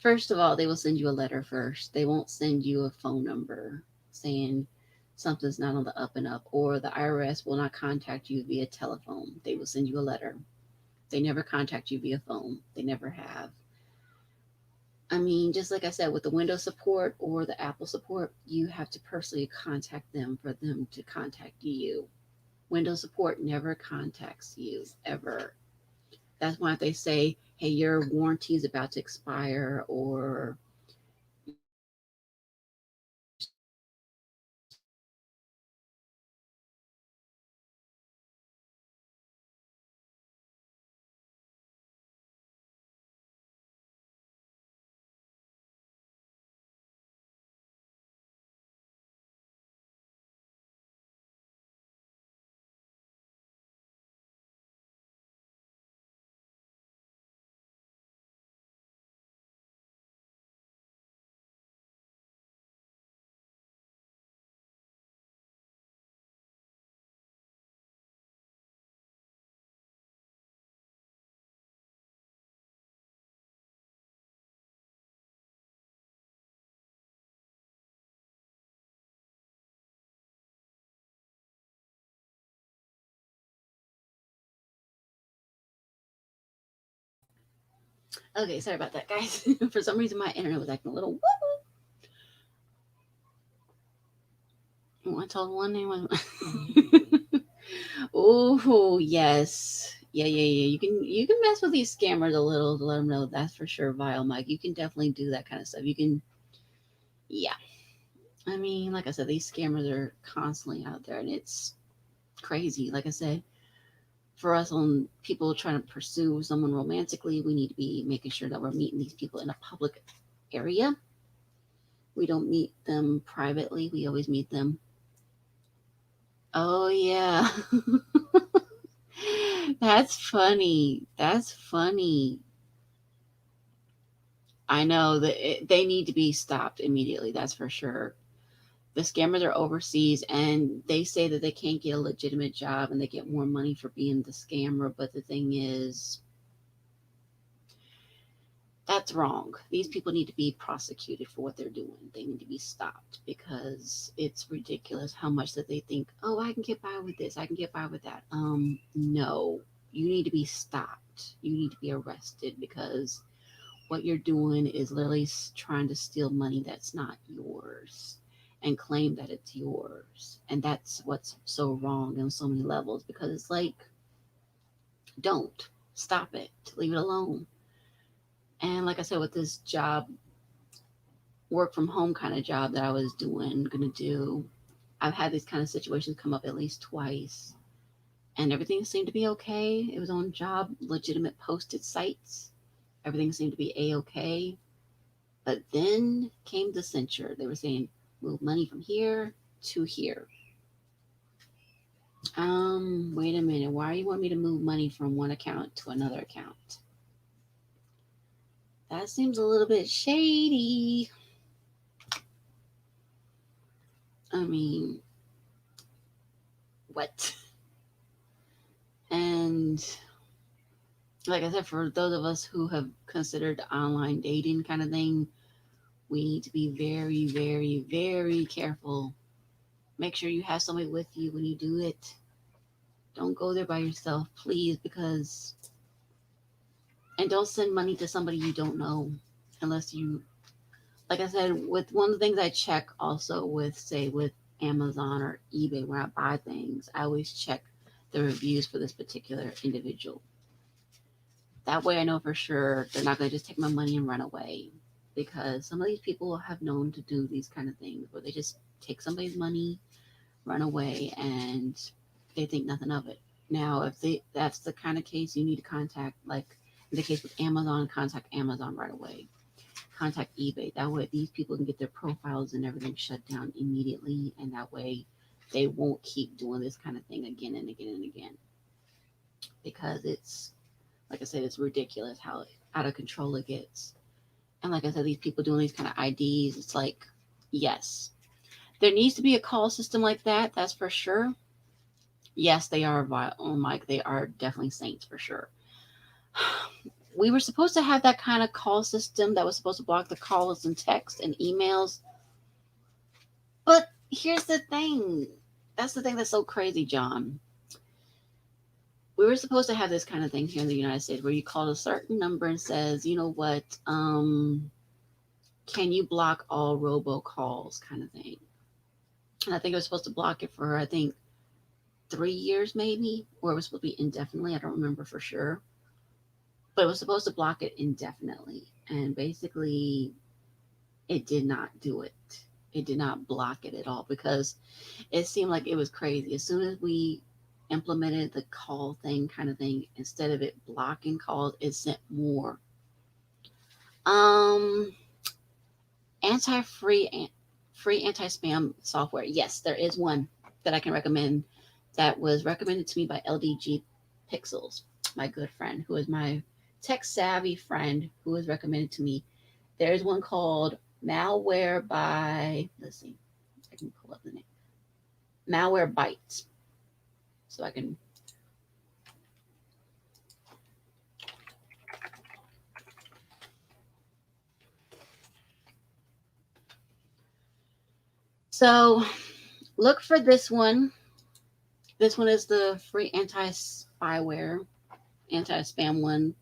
[SPEAKER 1] First of all, they will send you a letter first. They won't send you a phone number saying something's not on the up and up, or the IRS will not contact you via telephone. They will send you a letter. They never contact you via phone. They never have. I mean, just like I said, with the Windows support or the Apple support, you have to personally contact them for them to contact you. Windows support never contacts you, ever. That's why if they say, hey, your warranty is about to expire, or your system is about to crash, or okay, sorry about that, guys. For some reason, my internet was acting a little woo. I told one name was. Oh yes, yeah. You can mess with these scammers a little to let them know. That's for sure, Vile Mike. You can definitely do that kind of stuff. You can, yeah. I mean, like I said, these scammers are constantly out there, and it's crazy. Like I said, for us on people trying to pursue someone romantically, we need to be making sure that we're meeting these people in a public area. We don't meet them privately. We always meet them. Oh yeah. That's funny. That's funny. I know that they need to be stopped immediately. That's for sure. The scammers are overseas and they say that they can't get a legitimate job and they get more money for being the scammer. But the thing is, that's wrong. These people need to be prosecuted for what they're doing. They need to be stopped, because it's ridiculous how much that they think, oh, I can get by with this, I can get by with that. No, you need to be stopped. You need to be arrested, because what you're doing is literally trying to steal money that's not yours. and claim that it's yours. And that's what's so wrong on so many levels, because it's like, don't stop it, leave it alone. And like I said, with this job, work from home kind of job that I was gonna do, I've had these kind of situations come up at least twice, and everything seemed to be okay. It was on job legitimate posted sites. Everything seemed to be a okay. But then came the censure. They were saying move money from here to here. Wait a minute. Why you want me to move money from one account to another account? That seems a little bit shady. I mean, what? And like I said, for those of us who have considered online dating kind of thing, we need to be very, very, very careful. Make sure you have somebody with you when you do it. Don't go there by yourself, please, because and don't send money to somebody you don't know unless you, like I said, with one of the things I check also with, say, with Amazon or eBay, when I buy things, I always check the reviews for this particular individual. That way I know for sure they're not going to just take my money and run away, because some of these people have known to do these kind of things where they just take somebody's money, run away, and they think nothing of it. Now, if that's the kind of case, you need to contact, like in the case with Amazon, contact Amazon right away. Contact eBay. That way, these people can get their profiles and everything shut down immediately, and that way, they won't keep doing this kind of thing again and again and again. Because it's, like I said, it's ridiculous how out of control it gets. And like I said, these people doing these kind of IDs, it's like, yes, there needs to be a call system like that. That's for sure. Yes, they are. Oh my, they are definitely saints for sure. We were supposed to have that kind of call system that was supposed to block the calls and text and emails. But here's the thing. That's the thing that's so crazy, John. We were supposed to have this kind of thing here in the United States where you call a certain number and says, you know what, can you block all robocalls kind of thing. And I think it was supposed to block it for, I think, 3 years maybe, or it was supposed to be indefinitely. I don't remember for sure. But it was supposed to block it indefinitely. And basically, it did not do it. It did not block it at all, because it seemed like it was crazy. As soon as we implemented the call thing kind of thing, instead of it blocking calls, it sent more. Um, free anti-spam software. Yes, there is one that I can recommend that was recommended to me by LDG Pixels, my good friend, who is my tech savvy friend who was recommended to me. There is one called Malware by, let's see, I can pull up the name. Malware Bytes. So I can, so look for this one. This one is the free anti-spyware, anti-spam one.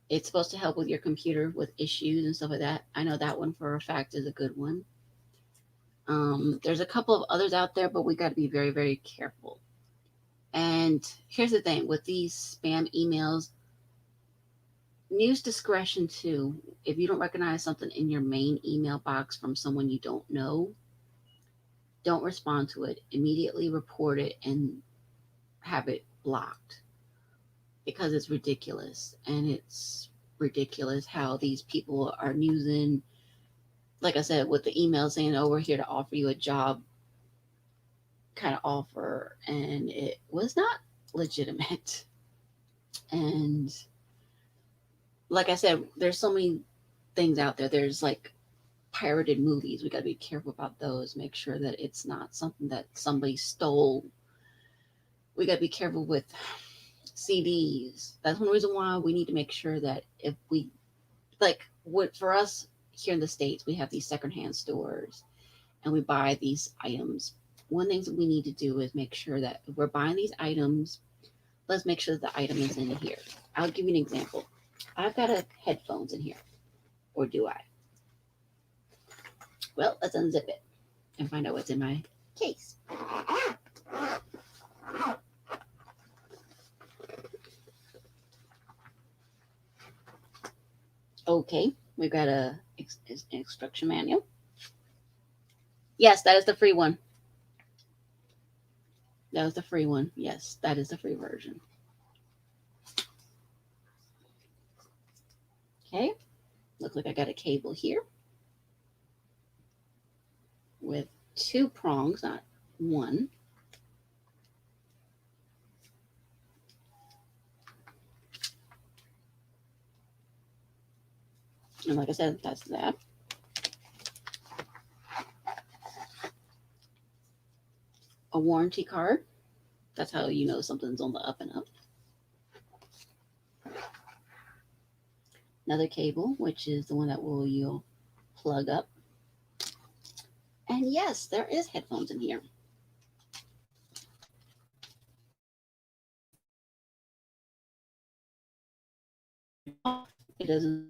[SPEAKER 1] It's supposed to help with your computer with issues and stuff like that. I know that one for a fact is a good one. There's a couple of others out there, but we got to be very, very careful. And here's the thing with these spam emails, use discretion too. If you don't recognize something in your main email box from someone you don't know, don't respond to it. Immediately report it and have it blocked, because it's ridiculous. And it's ridiculous how these people are using, like I said, with the email saying, oh, we're here to offer you a job kind of offer. And it was not legitimate. And like I said, there's so many things out there. There's like pirated movies. We got to be careful about those. Make sure that it's not something that somebody stole. We got to be careful with CDs. That's one reason why we need to make sure that if we, like, what for us here in the States, we have these secondhand stores and we buy these items. One thing that we need to do is make sure that if we're buying these items, let's make sure that the item is in here. I'll give you an example. I've got a headphones in here, or do I? Well, let's unzip it. and find out what's in my case. Okay, we've got an instruction manual. Yes, that is the free one. That was the free one. Yes, that is the free version. Okay, looks like I got a cable here with two prongs, not one. And like I said, that's that. A warranty card. That's how you know something's on the up and up. Another cable, which is the one that you'll plug up. And yes, there is headphones in here. It doesn't.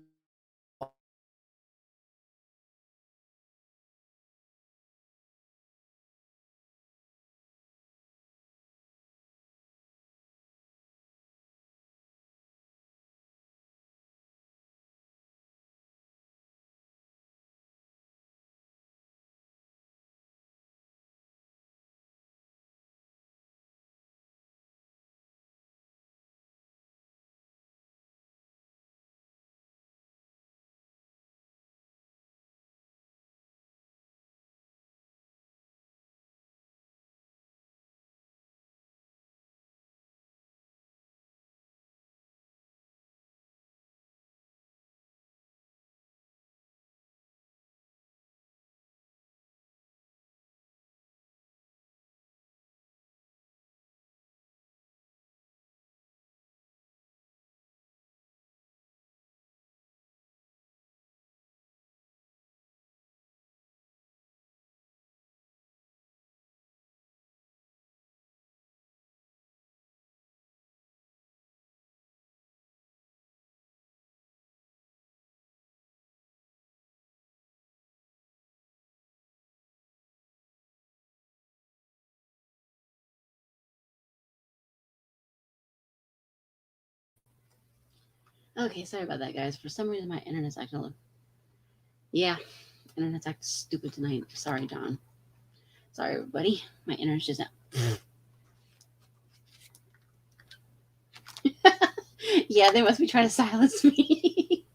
[SPEAKER 1] Okay, sorry about that, guys. For some reason, my internet's acting. Yeah, internet's acting stupid tonight. Sorry, Don. Sorry, everybody. My internet's just. Yeah, they must be trying to silence me.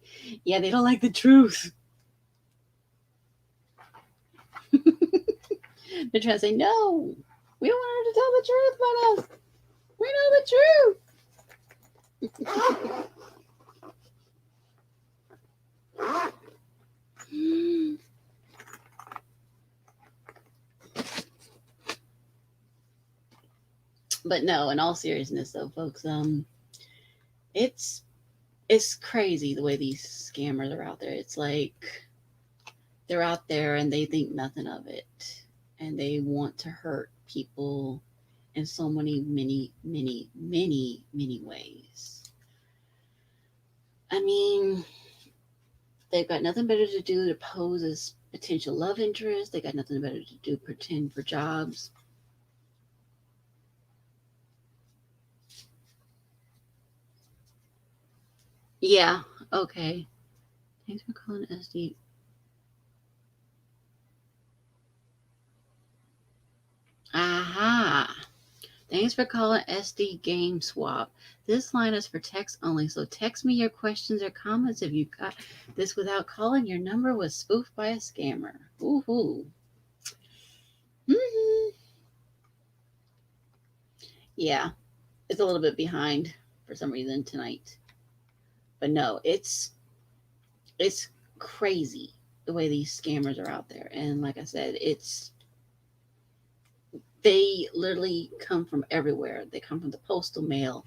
[SPEAKER 1] Yeah, they don't like the truth. They're trying to say no. We don't want her to tell the truth about us. We know the truth. But no, in all seriousness, though, folks, it's it's crazy the way these scammers are out there. It's like they're out there and they think nothing of it, and they want to hurt people in so many ways. I mean, they've got nothing better to do to pose as potential love interest. They got nothing better to do pretend for jobs. Yeah, okay. Thanks for calling SD. Aha. Thanks for calling SD Game Swap. This line is for text only, so text me your questions or comments if you got this without calling. Your number was spoofed by a scammer. Ooh. Mm-hmm. Yeah, it's a little bit behind for some reason tonight. But no, it's crazy the way these scammers are out there. And like I said, it's they literally come from everywhere. They come from the postal mail,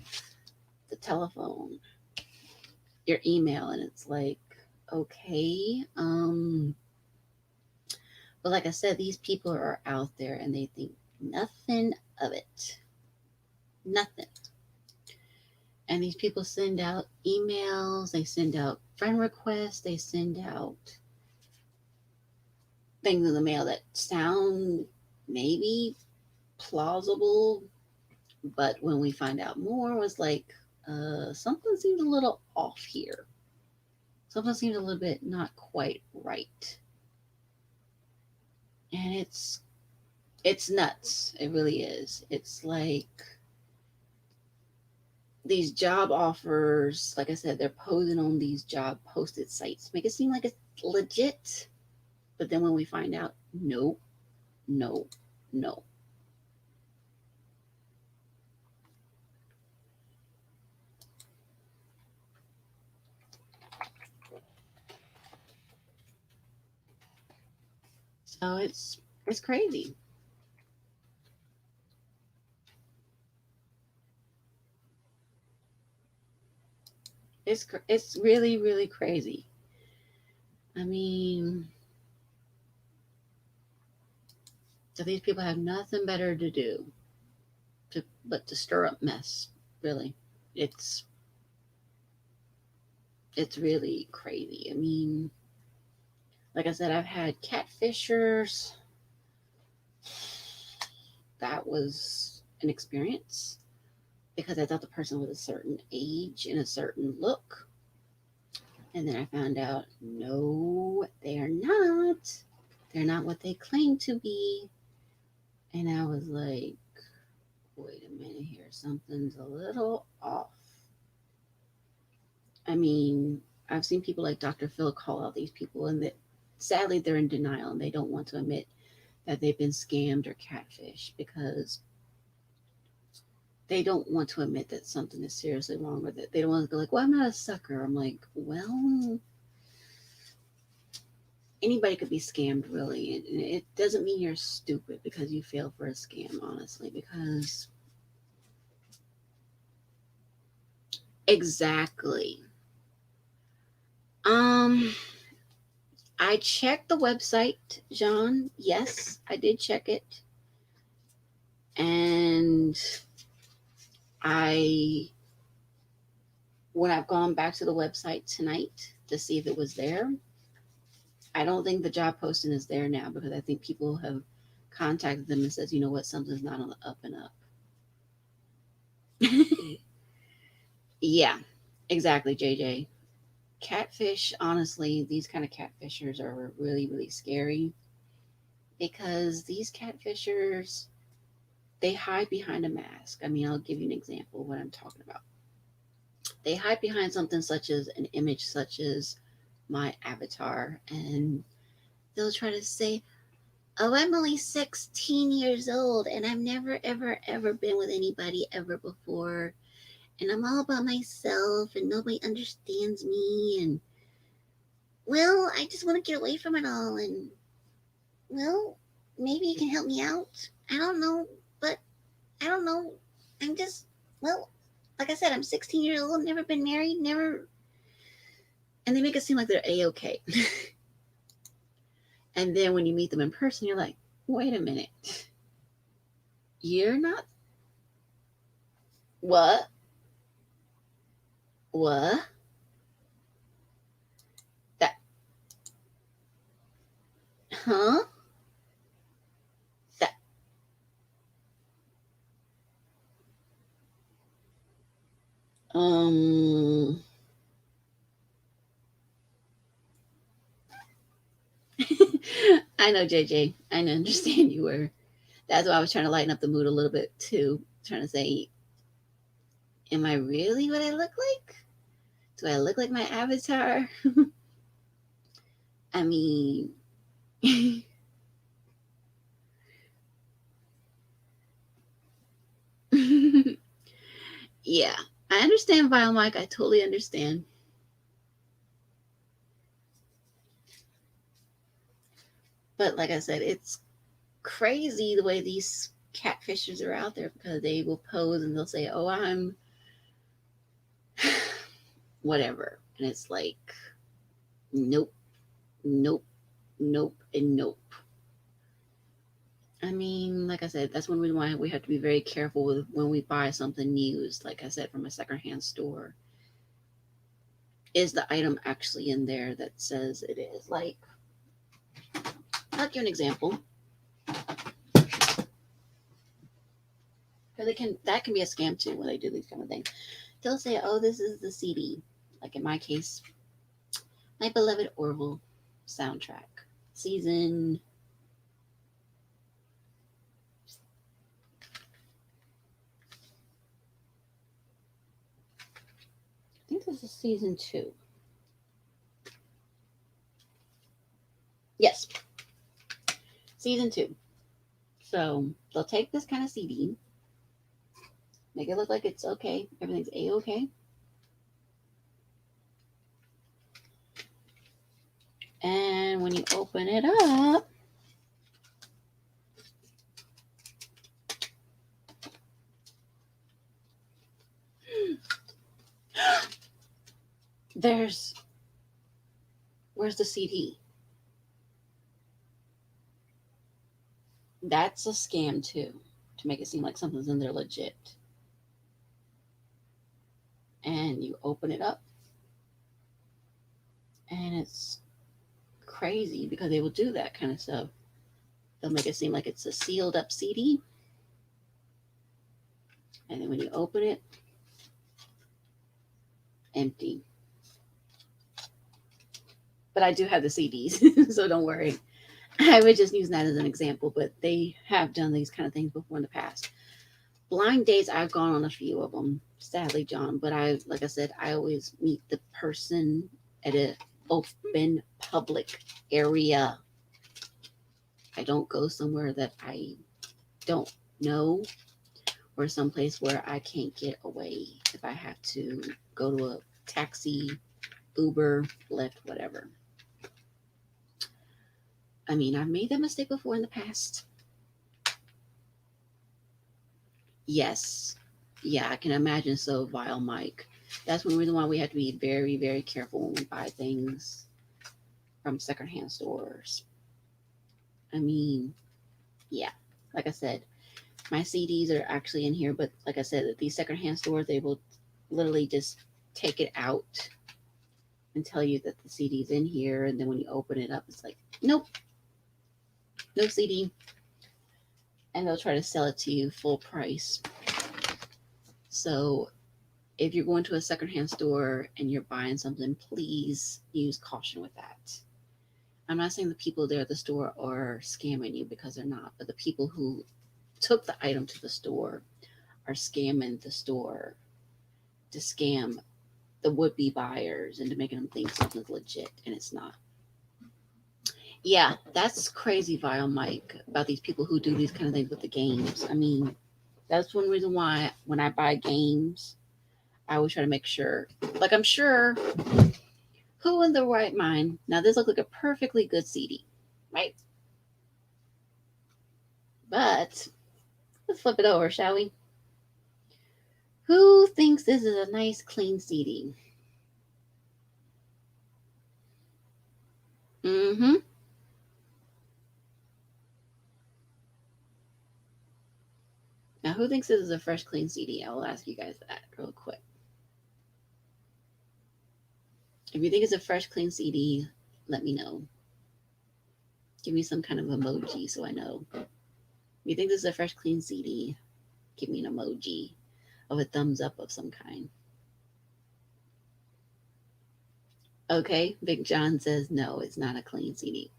[SPEAKER 1] the telephone, your email, and it's like, okay, but like I said, these people are out there and they think nothing of it. Nothing. And these people send out emails, they send out friend requests, they send out things in the mail that sound maybe plausible, but when we find out more, it was like, something seems a little off here. Something seems a little bit not quite right, and it's nuts. It really is. It's like these job offers, like I said, they're posing on these job posted sites, make it seem like it's legit. But then when we find out, no, no, no. So it's crazy. It's really really crazy. I mean, so these people have nothing better to do but to stir up mess. Really, it's it's really crazy. I mean, like I said, I've had catfishers. That was an experience because I thought the person was a certain age and a certain look. And then I found out, no, they're not. They're not what they claim to be. And I was like, wait a minute here. Something's a little off. I mean, I've seen people like Dr. Phil call out these people, and that sadly they're in denial and they don't want to admit that they've been scammed or catfished because they don't want to admit that something is seriously wrong with it. They don't want to go like, well, I'm not a sucker. I'm like, well, anybody could be scammed really. And it doesn't mean you're stupid because you fell for a scam, honestly, because exactly. Um, I checked the website, John. Yes, I did check it. And I when I've gone back to the website tonight to see if it was there, I don't think the job posting is there now because I think people have contacted them and says, you know what, something's not on the up and up. Yeah, exactly, JJ. Catfish, honestly, these kind of catfishers are really, really scary because these catfishers, they hide behind a mask. I mean, I'll give you an example of what I'm talking about. They hide behind something such as an image such as my avatar, and they'll try to say, oh, I'm only 16 years old and I've never, ever, ever been with anybody ever before. And I'm all by myself and nobody understands me. And, well, I just want to get away from it all. And, well, maybe you can help me out. I don't know, but I don't know. I'm just, well, like I said, I'm 16 years old, never been married, never. And they make it seem like they're A okay. And then when you meet them in person, you're like, wait a minute. You're not what? What? That, huh? That, um, I know, JJ. I understand you were. That's why I was trying to lighten up the mood a little bit too. Trying to say, am I really what I look like? Do I look like my avatar? I mean, yeah, I understand, Vile Mike. I totally understand. But like I said, it's crazy the way these catfishers are out there because they will pose and they'll say, "Oh, I'm whatever," and it's like, nope, nope, nope, and nope. I mean, like I said, that's one reason why we have to be very careful with when we buy something used. Like I said, from a secondhand store, is the item actually in there that says it is? Like, I'll give you an example. Because that can be a scam too when they do these kind of things. They'll say, "Oh, this is the CD." Like in my case, my beloved Orville soundtrack, season. I think this is season 2. Yes, season 2. So they'll take this kind of CD, make it look like it's okay, everything's a okay, and when you open it up, there's where's the CD? That's a scam too, to make it seem like something's in there legit. And you open it up, and it's crazy because they will do that kind of stuff. They'll make it seem like it's a sealed up CD, and then when you open it, empty. But I do have the CDs, so don't worry. I was just using that as an example, but they have done these kind of things before in the past. Blind dates, I've gone on a few of them, sadly, John. But like I said, I always meet the person at an open public area. I don't go somewhere that I don't know or someplace where I can't get away if I have to go to a taxi, Uber, Lyft, whatever. I mean, I've made that mistake before in the past. Yes. Yeah, I can imagine so, Vile Mike. That's one reason why we have to be very, very careful when we buy things from secondhand stores. I mean, yeah, like I said, my CDs are actually in here, but like I said, at these secondhand stores, they will literally just take it out and tell you that the CD's in here. And then when you open it up, it's like, nope, no CD. And they'll try to sell it to you full price. So if you're going to a secondhand store and you're buying something, please use caution with that. I'm not saying the people there at the store are scamming you because they're not, but the people who took the item to the store are scamming the store to scam the would be buyers into making them think something's legit and it's not. Yeah, that's crazy, Vile Mike, about these people who do these kind of things with the games. I mean, that's one reason why when I buy games, I always try to make sure, like, I'm sure who in the right mind, now this looks like a perfectly good CD, right? But let's flip it over, shall we? Who thinks this is a nice, clean CD? Mm-hmm. Now, who thinks this is a fresh, clean CD? I will ask you guys that real quick. If you think it's a fresh, clean CD, let me know. Give me some kind of emoji so I know. If you think this is a fresh, clean CD, give me an emoji of a thumbs up of some kind. Okay, Big John says no, it's not a clean CD.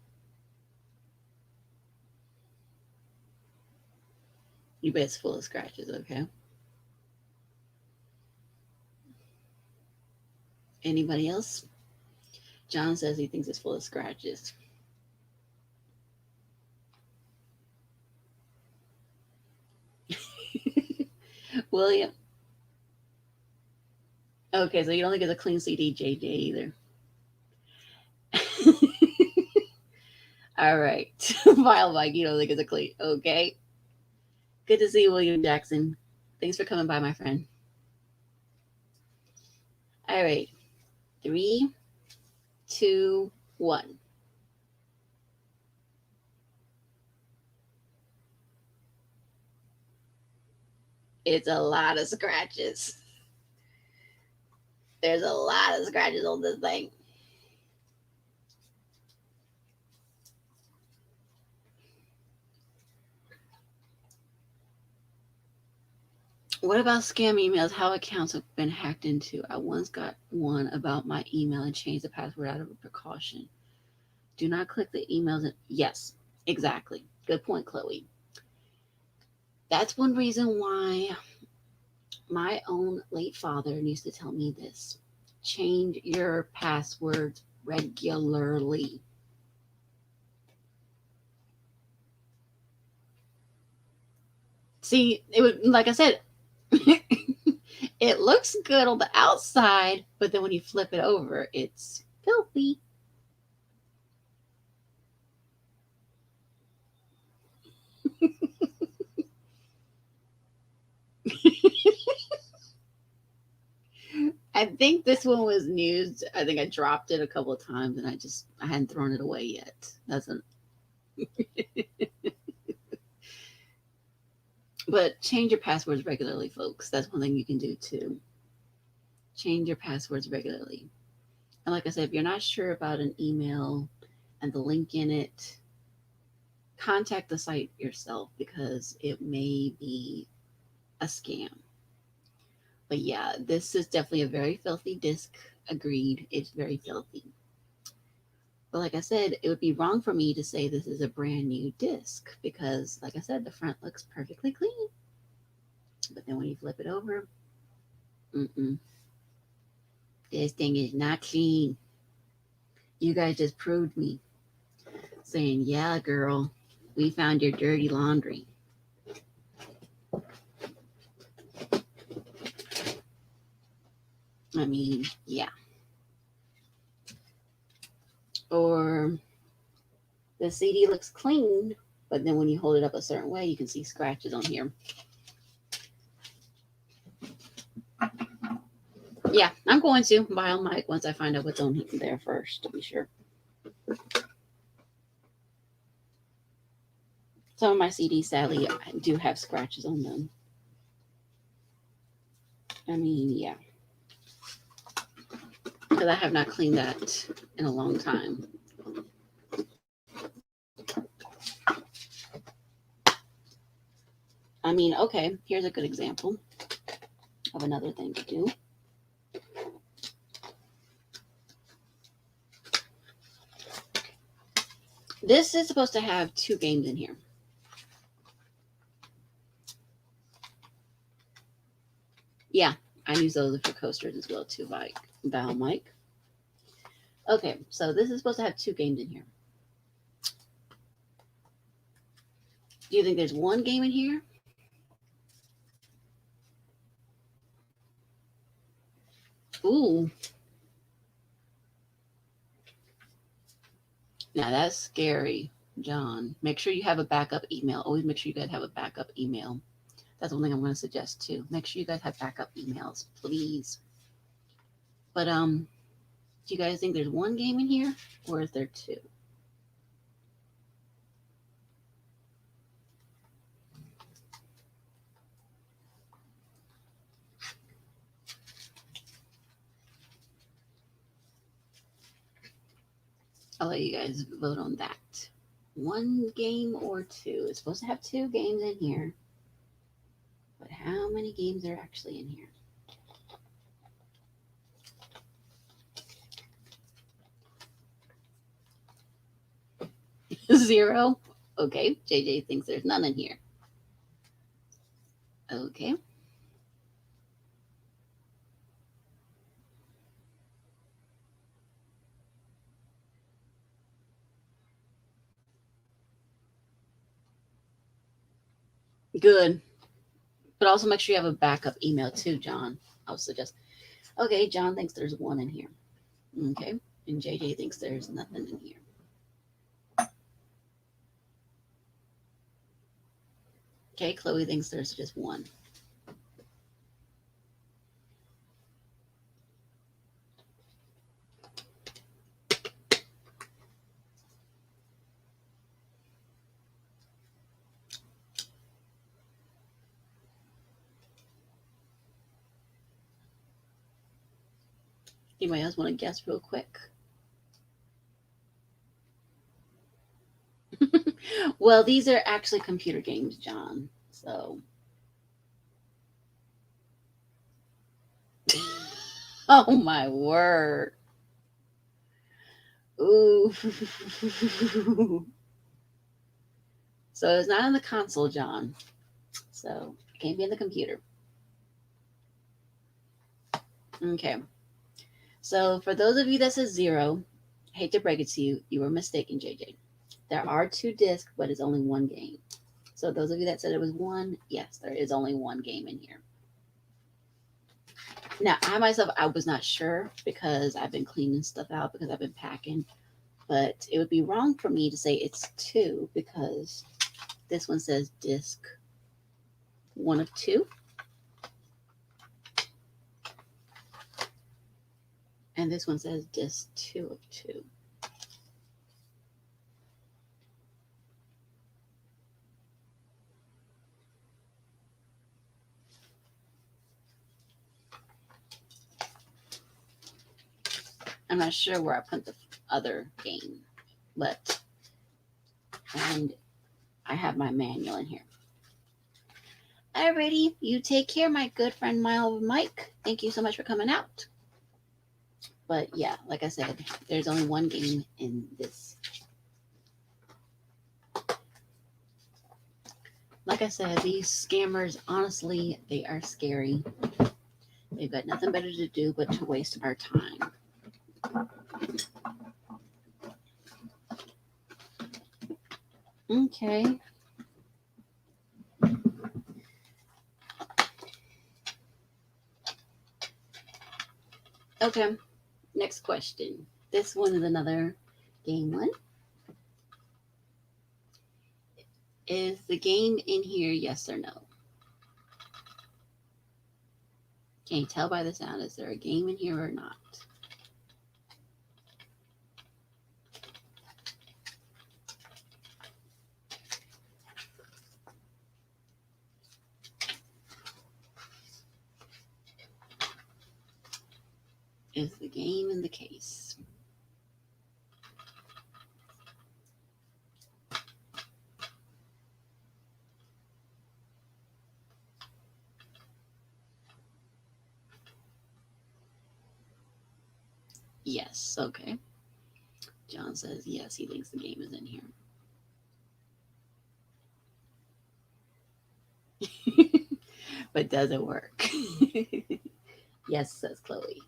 [SPEAKER 1] You bet it's full of scratches, okay? Anybody else? John says he thinks it's full of scratches. William. Okay, so you don't think it's a clean CD, JJ, either. All right. Vile Mike, you don't think it's a clean. Okay. Good to see you, William Jackson. Thanks for coming by, my friend. All right. Three, two, one. It's a lot of scratches. There's a lot of scratches on this thing. What about scam emails? How accounts have been hacked into? I once got one about my email and changed the password out of a precaution. Do not click the emails. Yes, exactly. Good point, Chloe. That's one reason why my own late father used to tell me this: change your passwords regularly. See, it would, like I said, it looks good on the outside, but then when you flip it over, it's filthy. I think this one was used. I think I dropped it a couple of times, and I hadn't thrown it away yet. That's an But change your passwords regularly, folks. That's one thing you can do too. Change your passwords regularly. And like I said, if you're not sure about an email and the link in it, contact the site yourself because it may be a scam. But yeah, this is definitely a very filthy disc. Agreed. It's very filthy. But like I said, it would be wrong for me to say this is a brand new disc because, like I said, the front looks perfectly clean. But then when you flip it over, mm-mm, this thing is not clean. You guys just proved me saying, yeah, girl, we found your dirty laundry. I mean, yeah. Or the CD looks clean, but then when you hold it up a certain way, you can see scratches on here. Yeah, I'm going to buy on mic once I find out what's on there first to be sure. Some of my CDs, sadly, do have scratches on them. I mean, yeah, because I have not cleaned that in a long time. I mean, okay, here's a good example of another thing to do. This is supposed to have two games in here. Yeah, I use those for coasters as well too, like Val Mike. Okay, so this is supposed to have two games in here. Do you think there's one game in here? Ooh, now that's scary, John. Make sure you have a backup email. Always make sure you guys have a backup email. That's one thing I'm going to suggest too. Make sure you guys have backup emails, please. But do you guys think there's one game in here, or is there two? I'll let you guys vote on that. One game or two? It's supposed to have two games in here, but how many games are actually in here? Zero. Okay, JJ thinks there's none in here. Okay, good. But also make sure you have a backup email too, John. I'll suggest. Okay, John thinks there's one in here. Okay, and JJ thinks there's nothing in here. Okay, Chloe thinks there's just one. Anybody else want to guess real quick? Well, these are actually computer games, John. So Oh my word. Ooh. So it's not on the console, John. So it can't be in the computer. Okay. So for those of you that says zero, hate to break it to you, you were mistaken, JJ. There are two discs, but it's only one game. So those of you that said it was one, yes, there is only one game in here. Now, I myself, I was not sure because I've been cleaning stuff out because I've been packing, but it would be wrong for me to say it's two because this one says disc one of two, and this one says disc two of two. I'm not sure where I put the other game, but and I have my manual in here. Alrighty, you take care, my good friend Mike. Thank you so much for coming out. But yeah, like I said, there's only one game in this. Like I said, these scammers, honestly, they are scary. They've got nothing better to do but to waste our time. Okay. Okay. Next question. This one is another game one. Is the game in here, yes or no? Can you tell by the sound? Is there a game in here or not? Is the game in the case? Yes. Okay. John says yes, he thinks the game is in here. But does it work? Yes, says Chloe.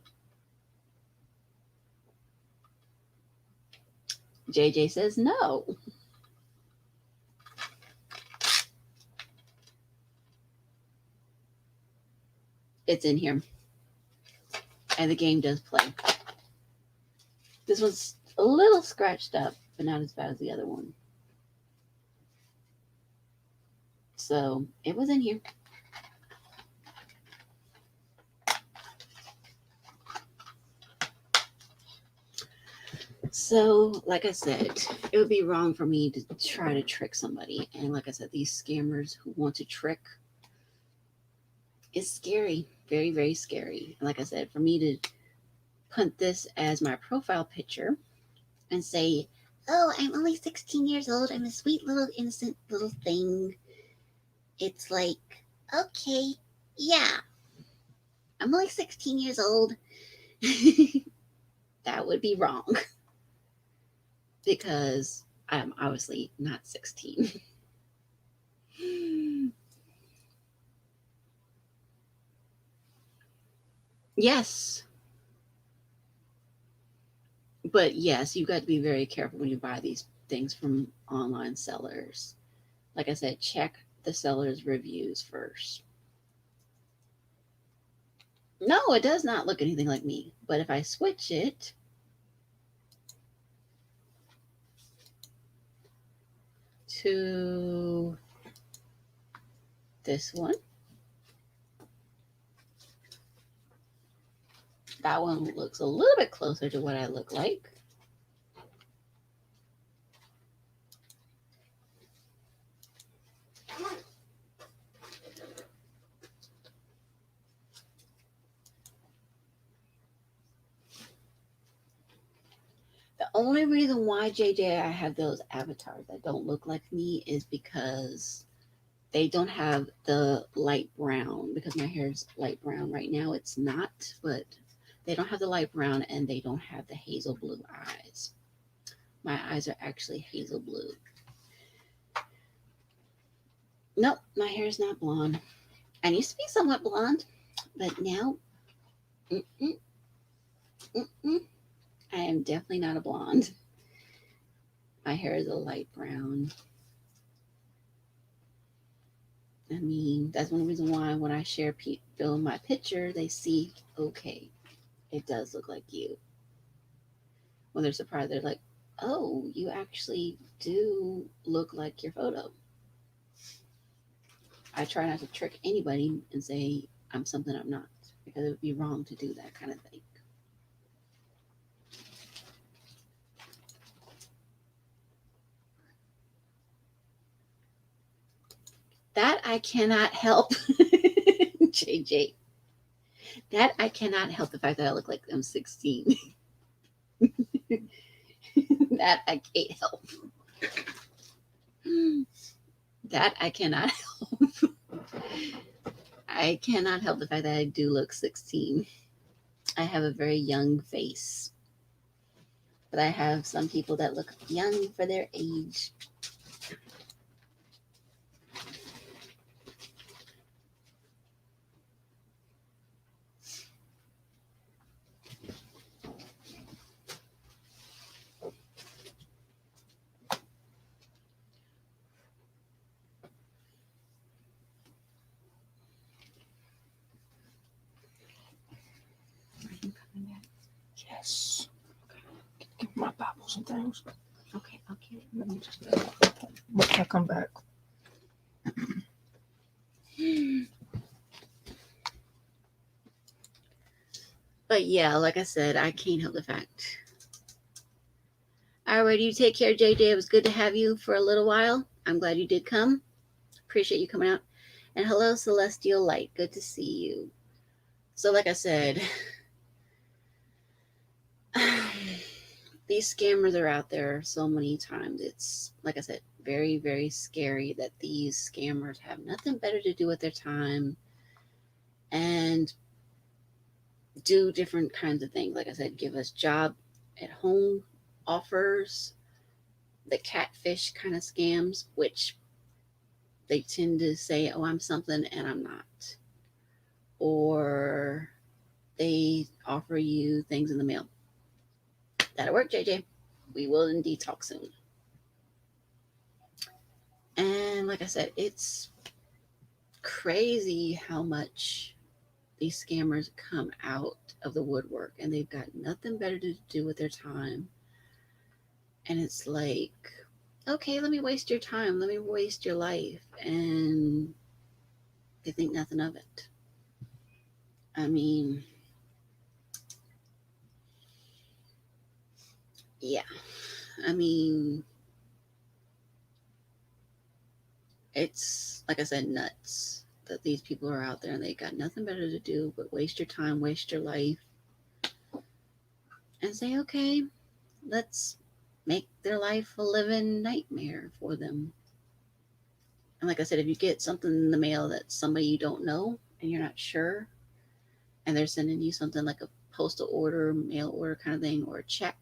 [SPEAKER 1] JJ says no. It's in here. And the game does play. This one's a little scratched up, but not as bad as the other one. So it was in here. So, like I said, it would be wrong for me to try to trick somebody. And like I said, these scammers who want to trick is scary. Very, very scary. And like I said, for me to put this as my profile picture and say, oh, I'm only 16 years old. I'm a sweet little innocent little thing. It's like, okay, yeah, I'm only 16 years old. That would be wrong because I'm obviously not 16. Yes, but yes, you got to be very careful when you buy these things from online sellers. Like I said, check the seller's reviews first. No, it does not look anything like me. But if I switch it to this one, that one looks a little bit closer to what I look like. The only reason why JJ I have those avatars that don't look like me is because they don't have the light brown because my hair is light brown right now. It's not, but They don't have the light brown and they don't have the hazel blue eyes. My eyes are actually hazel blue. Nope, my hair is not blonde. I used to be somewhat blonde, but now, mm-mm, mm-mm, I am definitely not a blonde. My hair is a light brown. I mean, that's one reason why when I share people my picture, they see, okay, it does look like you. When they're surprised, they're like, oh, you actually do look like your photo. I try not to trick anybody and say I'm something I'm not because it would be wrong to do that kind of thing. That I cannot help, JJ. That I cannot help the fact that I look like I'm 16. That I can't help. That I cannot help. I cannot help the fact that I do look 16. I have a very young face, but I have some people that look young for their age. Are you coming back?
[SPEAKER 3] Yes. Give me my Bibles and things.
[SPEAKER 1] Okay, okay.
[SPEAKER 3] Let me just wait. I come back.
[SPEAKER 1] But yeah, like I said, I can't help the fact. Alright, you take care, JJ. It was good to have you for a little while. I'm glad you did come. Appreciate you coming out. And hello, Celestial Light. Good to see you. So, like I said, these scammers are out there so many times. It's, like I said, very, very scary that these scammers have nothing better to do with their time and do different kinds of things. Like I said, give us job at home offers, the catfish kind of scams, which they tend to say, oh, I'm something and I'm not. Or they offer you things in the mail. That'll work, JJ. We will indeed talk soon. And like I said, it's crazy how much these scammers come out of the woodwork and they've got nothing better to do with their time. And it's like, okay, let me waste your time, let me waste your life. And they think nothing of it. I mean, yeah. I mean, it's like I said, nuts that these people are out there and they got nothing better to do but waste your time, waste your life, and say, okay, let's make their life a living nightmare for them. And like I said, if you get something in the mail that somebody you don't know and you're not sure, and they're sending you something like a postal order, mail order kind of thing, or a check,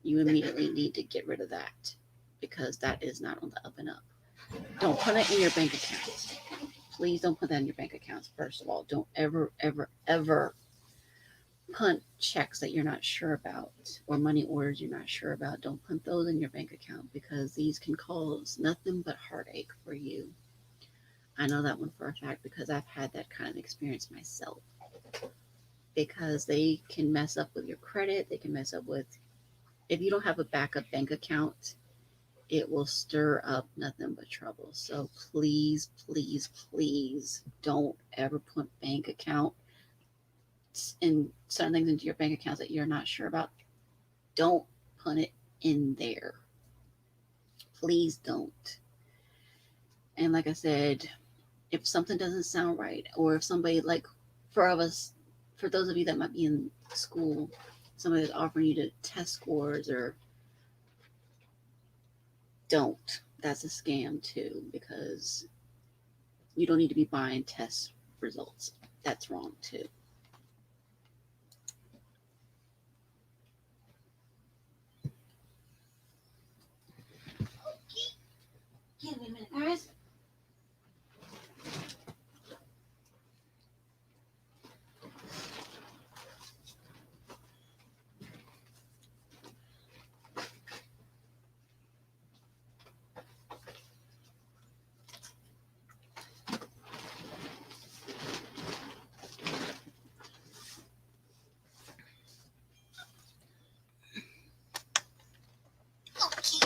[SPEAKER 1] you immediately need to get rid of that because that is not on the up and up. Don't put it in your bank account. Please don't put that in your bank accounts. First of all, don't ever, ever, ever put checks that you're not sure about or money orders you're not sure about. Don't put those in your bank account because these can cause nothing but heartache for you. I know that one for a fact because I've had that kind of experience myself. Because they can mess up with your credit, they can mess up with, if you don't have a backup bank account, it will stir up nothing but trouble. So please, please, please don't ever put bank account and certain things into your bank accounts that you're not sure about. Don't put it in there. Please don't. And like I said, if something doesn't sound right, or if somebody like for us, for those of you that might be in school, somebody that's offering you to test scores or don't. That's a scam too because you don't need to be buying test results. That's wrong too. Give me a minute, guys. Okay.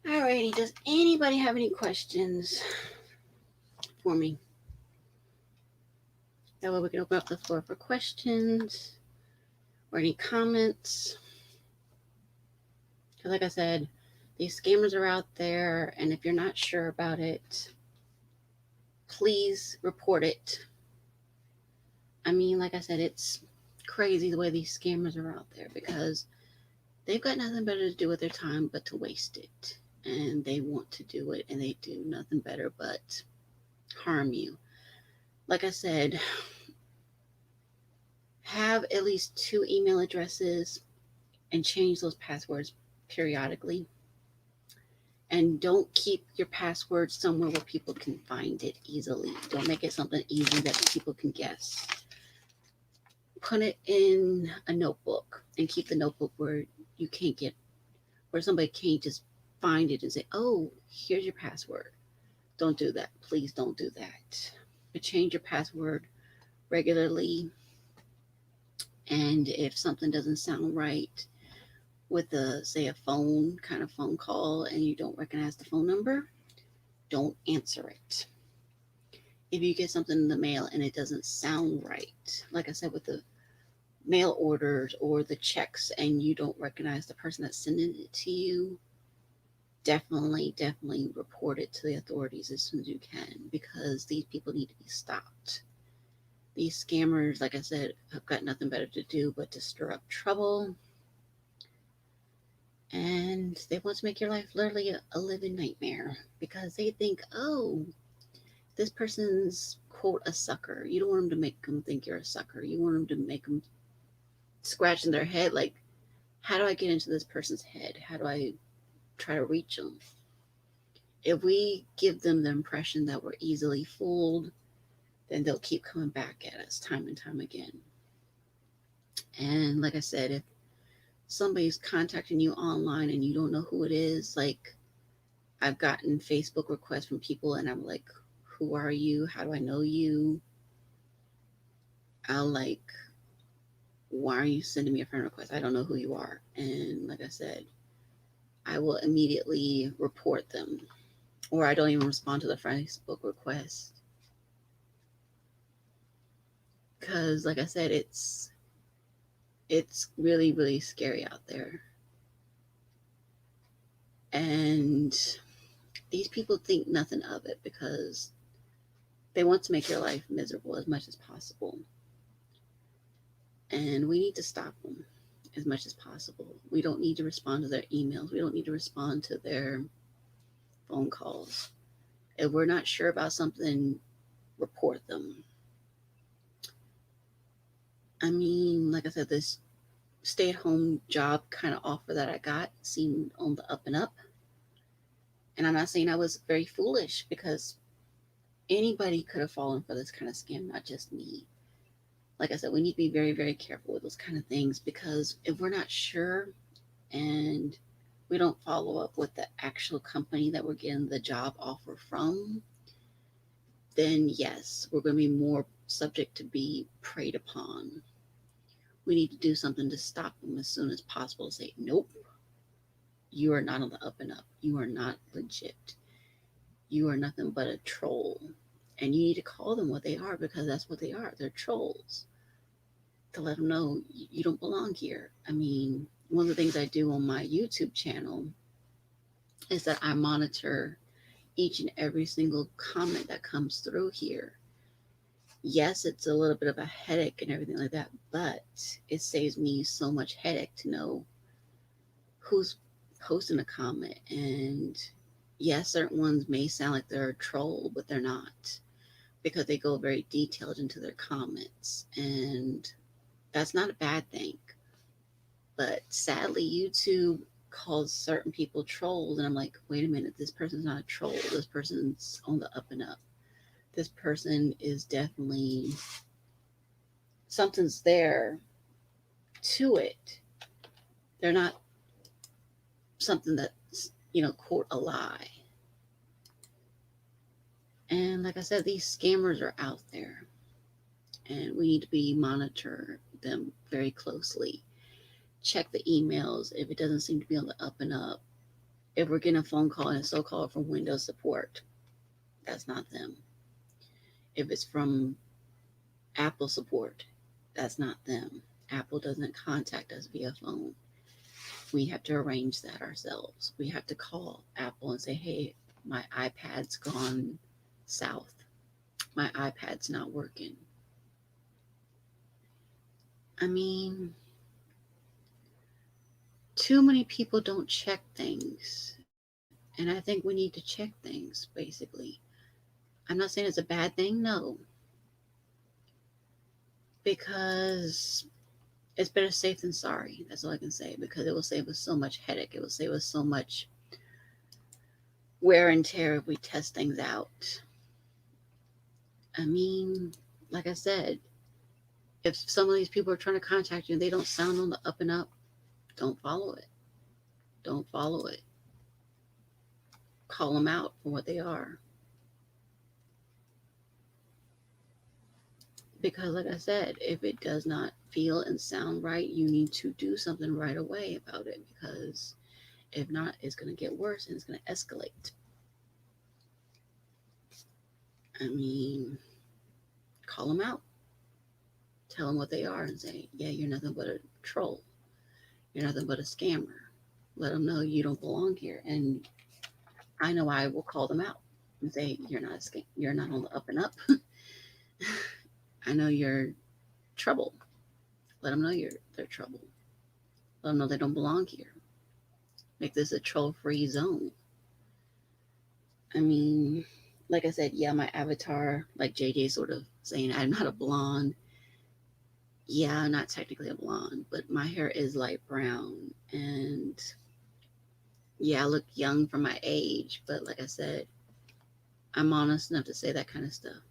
[SPEAKER 1] Alrighty, does anybody have any questions for me? That way we can open up the floor for questions or any comments. Because, like I said, these scammers are out there, and if you're not sure about it, please report it. I mean, like I said, it's crazy the way these scammers are out there because they've got nothing better to do with their time but to waste it. And they want to do it, and they do nothing better but harm you. Like I said, have at least 2 email addresses and change those passwords periodically. And don't keep your password somewhere where people can find it easily. Don't make it something easy that people can guess. Put it in a notebook and keep the notebook where you can't get, where somebody can't just find it and say, oh, here's your password. Don't do that. Please don't do that. But change your password regularly. And if something doesn't sound right with a, say, a phone kind of phone call and you don't recognize the phone number, don't answer it. If you get something in the mail and it doesn't sound right, like I said, with the mail orders or the checks, and you don't recognize the person that's sending it to you, definitely report it to the authorities as soon as you can because these people need to be stopped. These scammers, like I said, have got nothing better to do but to stir up trouble, and they want to make your life literally a living nightmare because they think, oh, this person's quote a sucker. You don't want them to make them think you're a sucker. You want them to make them scratch in their head like, how do I get into this person's head? How do I try to reach them? If we give them the impression that we're easily fooled, then they'll keep coming back at us time and time again. And like I said, if somebody's contacting you online and you don't know who it is, like I've gotten Facebook requests from people and I'm like, who are you? How do I know you? I'll like, why are you sending me a friend request? I don't know who you are. And like I said, I will immediately report them, or I don't even respond to the Facebook request. Because like I said, it's really scary out there. And these people think nothing of it because they want to make your life miserable as much as possible. And we need to stop them as much as possible. We don't need to respond to their emails. We don't need to respond to their phone calls. If we're not sure about something, report them. I mean, like I said, this stay at home job kind of offer that I got seemed on the up and up. And I'm not saying I was very foolish because anybody could have fallen for this kind of scam, not just me. Like I said, we need to be very careful with those kind of things because if we're not sure and we don't follow up with the actual company that we're getting the job offer from, then yes, we're going to be more subject to be preyed upon. We need to do something to stop them as soon as possible. Say, nope, You are not on the up and up. You are not legit. You are nothing but a troll. And you need to call them what they are because that's what they are. They're trolls. To let them know you don't belong here. I mean, one of the things I do on my YouTube channel is that I monitor each and every single comment that comes through here. Yes, it's a little bit of a headache and everything like that, but it saves me so much headache to know who's posting a comment. And yes, certain ones may sound like they're a troll, but they're not because they go very detailed into their comments. And that's not a bad thing. But sadly, YouTube calls certain people trolls. And I'm like, wait a minute, this person's not a troll. This person's on the up and up. This person is definitely something's there to it. They're not something that's, quote, a lie. And like I said, these scammers are out there and we need to be monitor them very closely. Check the emails if it doesn't seem to be on the up and up. If we're getting a phone call and it's so called from Windows support, that's not them. If it's from Apple support, that's not them. Apple doesn't contact us via phone. We have to arrange that ourselves. We have to call Apple and say, hey, my iPad's gone south. My iPad's not working. I mean, too many people don't check things. And I think we need to check things, basically. I'm not saying it's a bad thing, no, because it's better safe than sorry. That's all I can say, because it will save us so much headache. It will save us so much wear and tear if we test things out. I mean, like I said, if some of these people are trying to contact you and they don't sound on the up and up, don't follow it. Don't follow it. Call them out for what they are. Because, like I said, if it does not feel and sound right, you need to do something right away about it. Because if not, it's going to get worse and it's going to escalate. I mean, call them out. Tell them what they are and say, yeah, you're nothing but a troll. You're nothing but a scammer. Let them know you don't belong here. And I know I will call them out and say, you're not a you're not on the up and up. I know you're trouble. Let them know they're trouble. Let them know they don't belong here. Make this a troll-free zone. I mean, like I said, yeah, my avatar, like JJ sort of saying, I'm not a blonde. Yeah, I'm not technically a blonde, but my hair is light brown. And yeah, I look young for my age, but like I said, I'm honest enough to say that kind of stuff.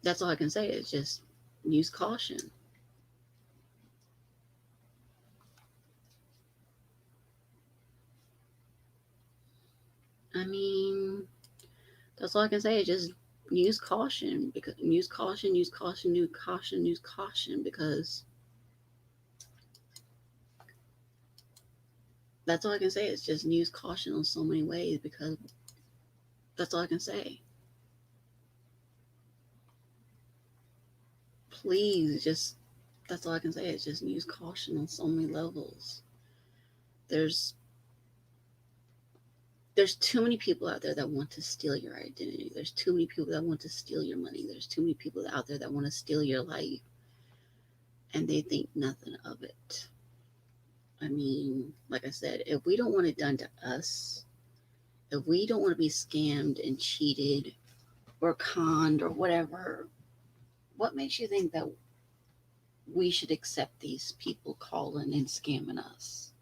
[SPEAKER 1] That's all I can say is just use caution. I mean, that's all I can say is just use caution because use caution, use caution, use caution, use caution because that's all I can say is just use caution on so many ways because that's all I can say. Please just that's all I can say is just use caution on so many levels. There's there's too many people out there that want to steal your identity. There's too many people that want to steal your money. There's too many people out there that want to steal your life and they think nothing of it. I mean, like I said, if we don't want it done to us, if we don't want to be scammed and cheated or conned or whatever, what makes you think that we should accept these people calling and scamming us?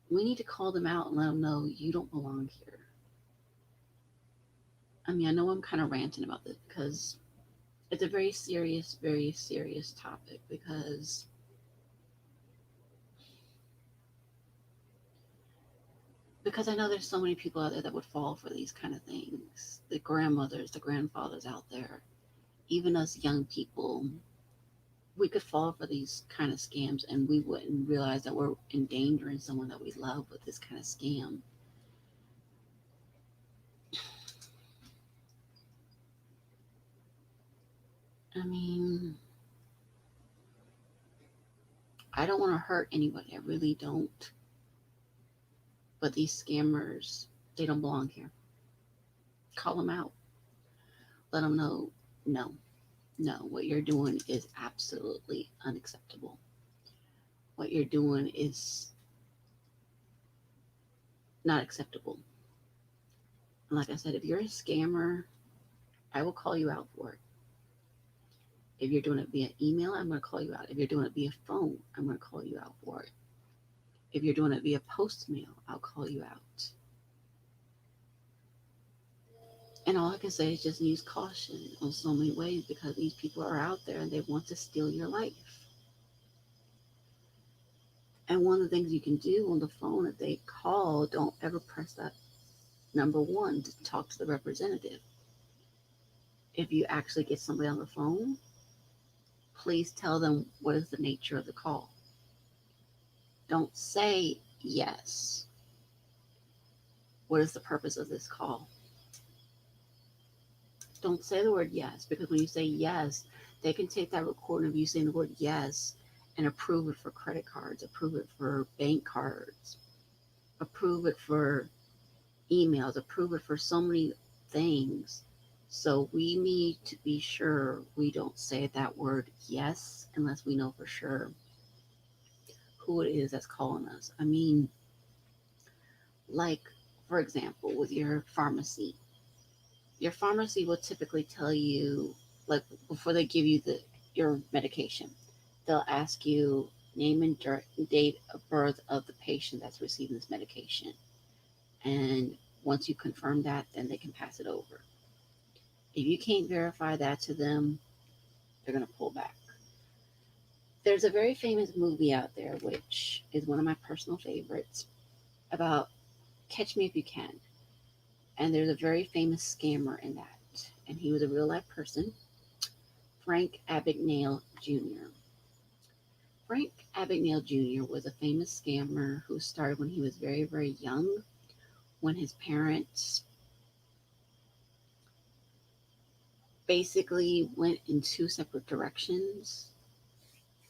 [SPEAKER 1] We need to call them out and let them know you don't belong here. I mean, I know I'm kind of ranting about this because it's a very serious topic because I know there's so many people out there that would fall for these kind of things. The grandmothers, the grandfathers out there, even us young people, we could fall for these kind of scams and we wouldn't realize that we're endangering someone that we love with this kind of scam. I mean, I don't want to hurt anybody. I really don't. But these scammers, they don't belong here. Call them out. Let them know, no, no, what you're doing is absolutely unacceptable. What you're doing is not acceptable. And like I said, if you're a scammer, I will call you out for it. If you're doing it via email, I'm going to call you out. If you're doing it via phone, I'm going to call you out for it. If you're doing it via post mail, I'll call you out. And all I can say is just use caution on so many ways because these people are out there and they want to steal your life. And one of the things you can do on the phone if they call, don't ever press that number one to talk to the representative. If you actually get somebody on the phone, please tell them what is the nature of the call. Don't say yes. What is the purpose of this call? Don't say the word yes because when you say yes, they can take that recording of you saying the word yes and approve it for credit cards, approve it for bank cards, approve it for emails, approve it for so many things. So we need to be sure we don't say that word yes unless we know for sure who it is that's calling us. I mean, like, for example, with your pharmacy will typically tell you, like, before they give you your medication, they'll ask you name and date of birth of the patient that's receiving this medication. And once you confirm that, then they can pass it over. If you can't verify that to them, they're going to pull back. There's a very famous movie out there, which is one of my personal favorites, about Catch Me If You Can. And there's a very famous scammer in that. And he was a real life person, Frank Abagnale Jr. Frank Abagnale Jr. was a famous scammer who started when he was very, very young, when his parents basically went in two separate directions.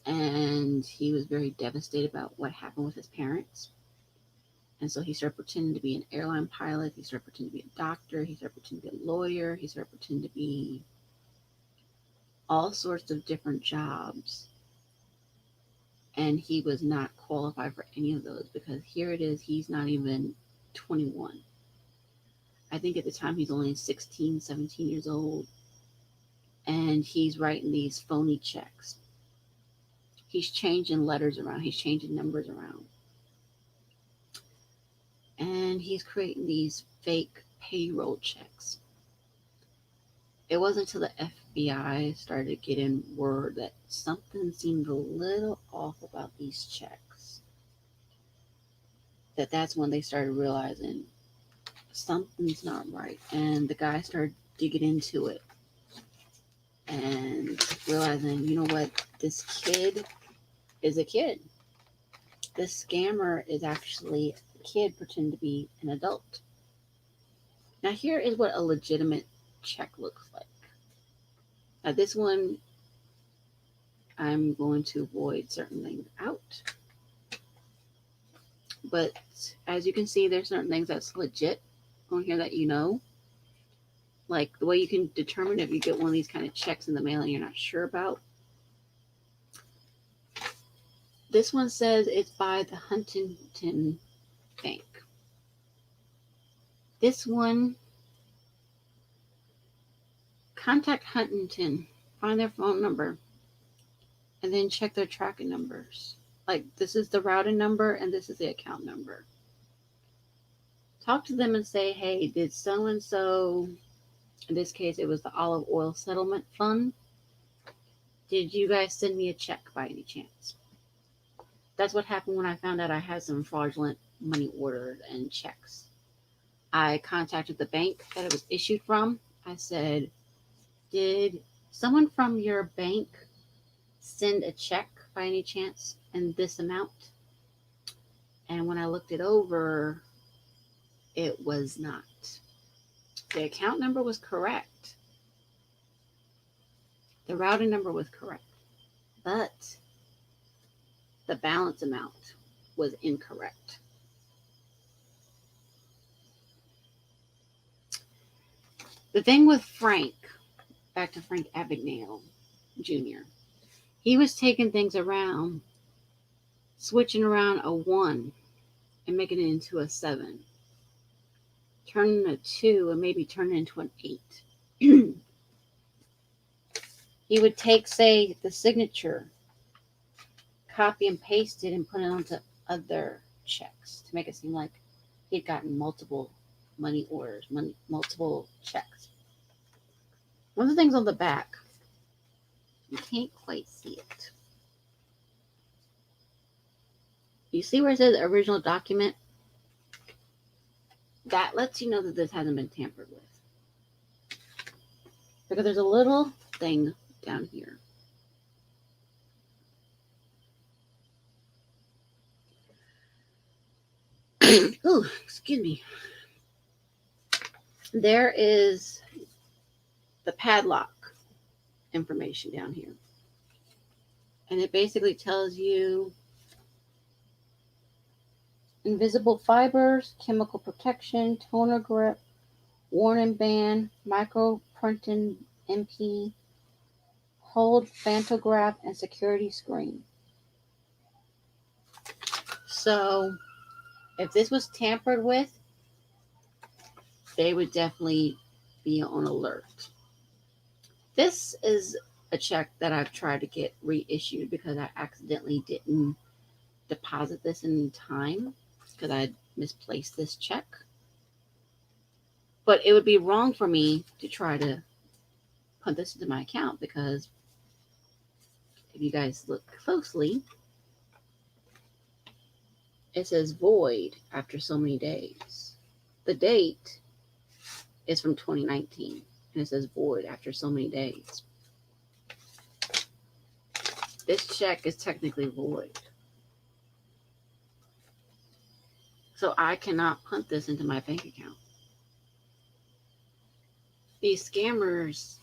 [SPEAKER 1] And he was very devastated about what happened with his parents. And so he started pretending to be an airline pilot. He started pretending to be a doctor. He started pretending to be a lawyer. He started pretending to be all sorts of different jobs. And he was not qualified for any of those because here it is, he's not even 21. I think at the time he's only 16, 17 years old. And he's writing these phony checks. He's changing letters around, he's changing numbers around. And he's creating these fake payroll checks. It wasn't until the FBI started getting word that something seemed a little off about these checks that's when they started realizing something's not right. And the guy started digging into it and realizing, you know what, this kid is a kid. This scammer is actually a kid pretending to be an adult. Now, here is what a legitimate check looks like. Now, this one, I'm going to avoid certain things out. But as you can see, there's certain things that's legit on here that you know. Like the way you can determine if you get one of these kind of checks in the mail and you're not sure about. This one says it's by the Huntington Bank. This one, contact Huntington, find their phone number, and then check their tracking numbers. Like this is the routing number and this is the account number. Talk to them and say, hey, did so and so, in this case, it was the Olive Oil Settlement Fund. Did you guys send me a check by any chance? That's what happened when I found out I had some fraudulent money orders and checks. I contacted the bank that it was issued from. I said, did someone from your bank send a check by any chance in this amount? And when I looked it over, it was not. The account number was correct, the routing number was correct, but the balance amount was incorrect. The thing with Frank, back to Frank Abagnale Jr., he was taking things around, switching around a 1 and making it into a 7, turning a 2 and maybe turning it into an 8. He would take, say, the signature, copy and paste it, and put it onto other checks to make it seem like he'd gotten multiple money orders, multiple checks. One of the things on the back, you can't quite see it. You see where it says original document? That lets you know that this hasn't been tampered with. Because there's a little thing down here. Oh, excuse me. There is the padlock information down here. And it basically tells you invisible fibers, chemical protection, toner grip, warning band, micro printing MP, hold pantograph, and security screen. So if this was tampered with, they would definitely be on alert. This is a check that I've tried to get reissued because I accidentally didn't deposit this in time because I misplaced this check. But it would be wrong for me to try to put this into my account because if you guys look closely, it says void after so many days. The date is from 2019 and it says void after so many days. This check is technically void. So I cannot put this into my bank account. These scammers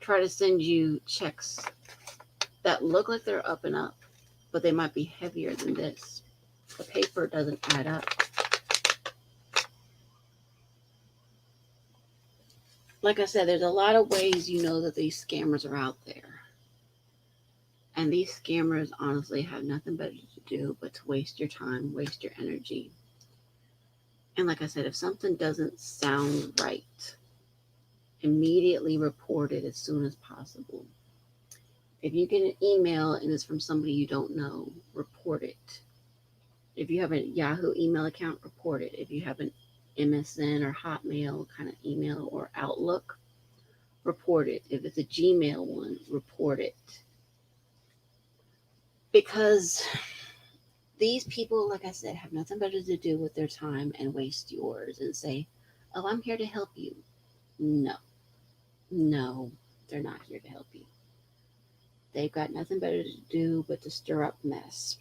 [SPEAKER 1] try to send you checks that look like they're up and up, but they might be heavier than this. The paper doesn't add up. Like I said, there's a lot of ways you know that these scammers are out there. And these scammers honestly have nothing better to do but to waste your time, waste your energy. And like I said, if something doesn't sound right, immediately report it as soon as possible. If you get an email and it's from somebody you don't know, report it. If you have a Yahoo email account, report it. If you have an MSN or Hotmail kind of email or Outlook, report it. If it's a Gmail one, report it. Because these people, like I said, have nothing better to do with their time and waste yours and say, oh, I'm here to help you. No, they're not here to help you. They've got nothing better to do but to stir up mess.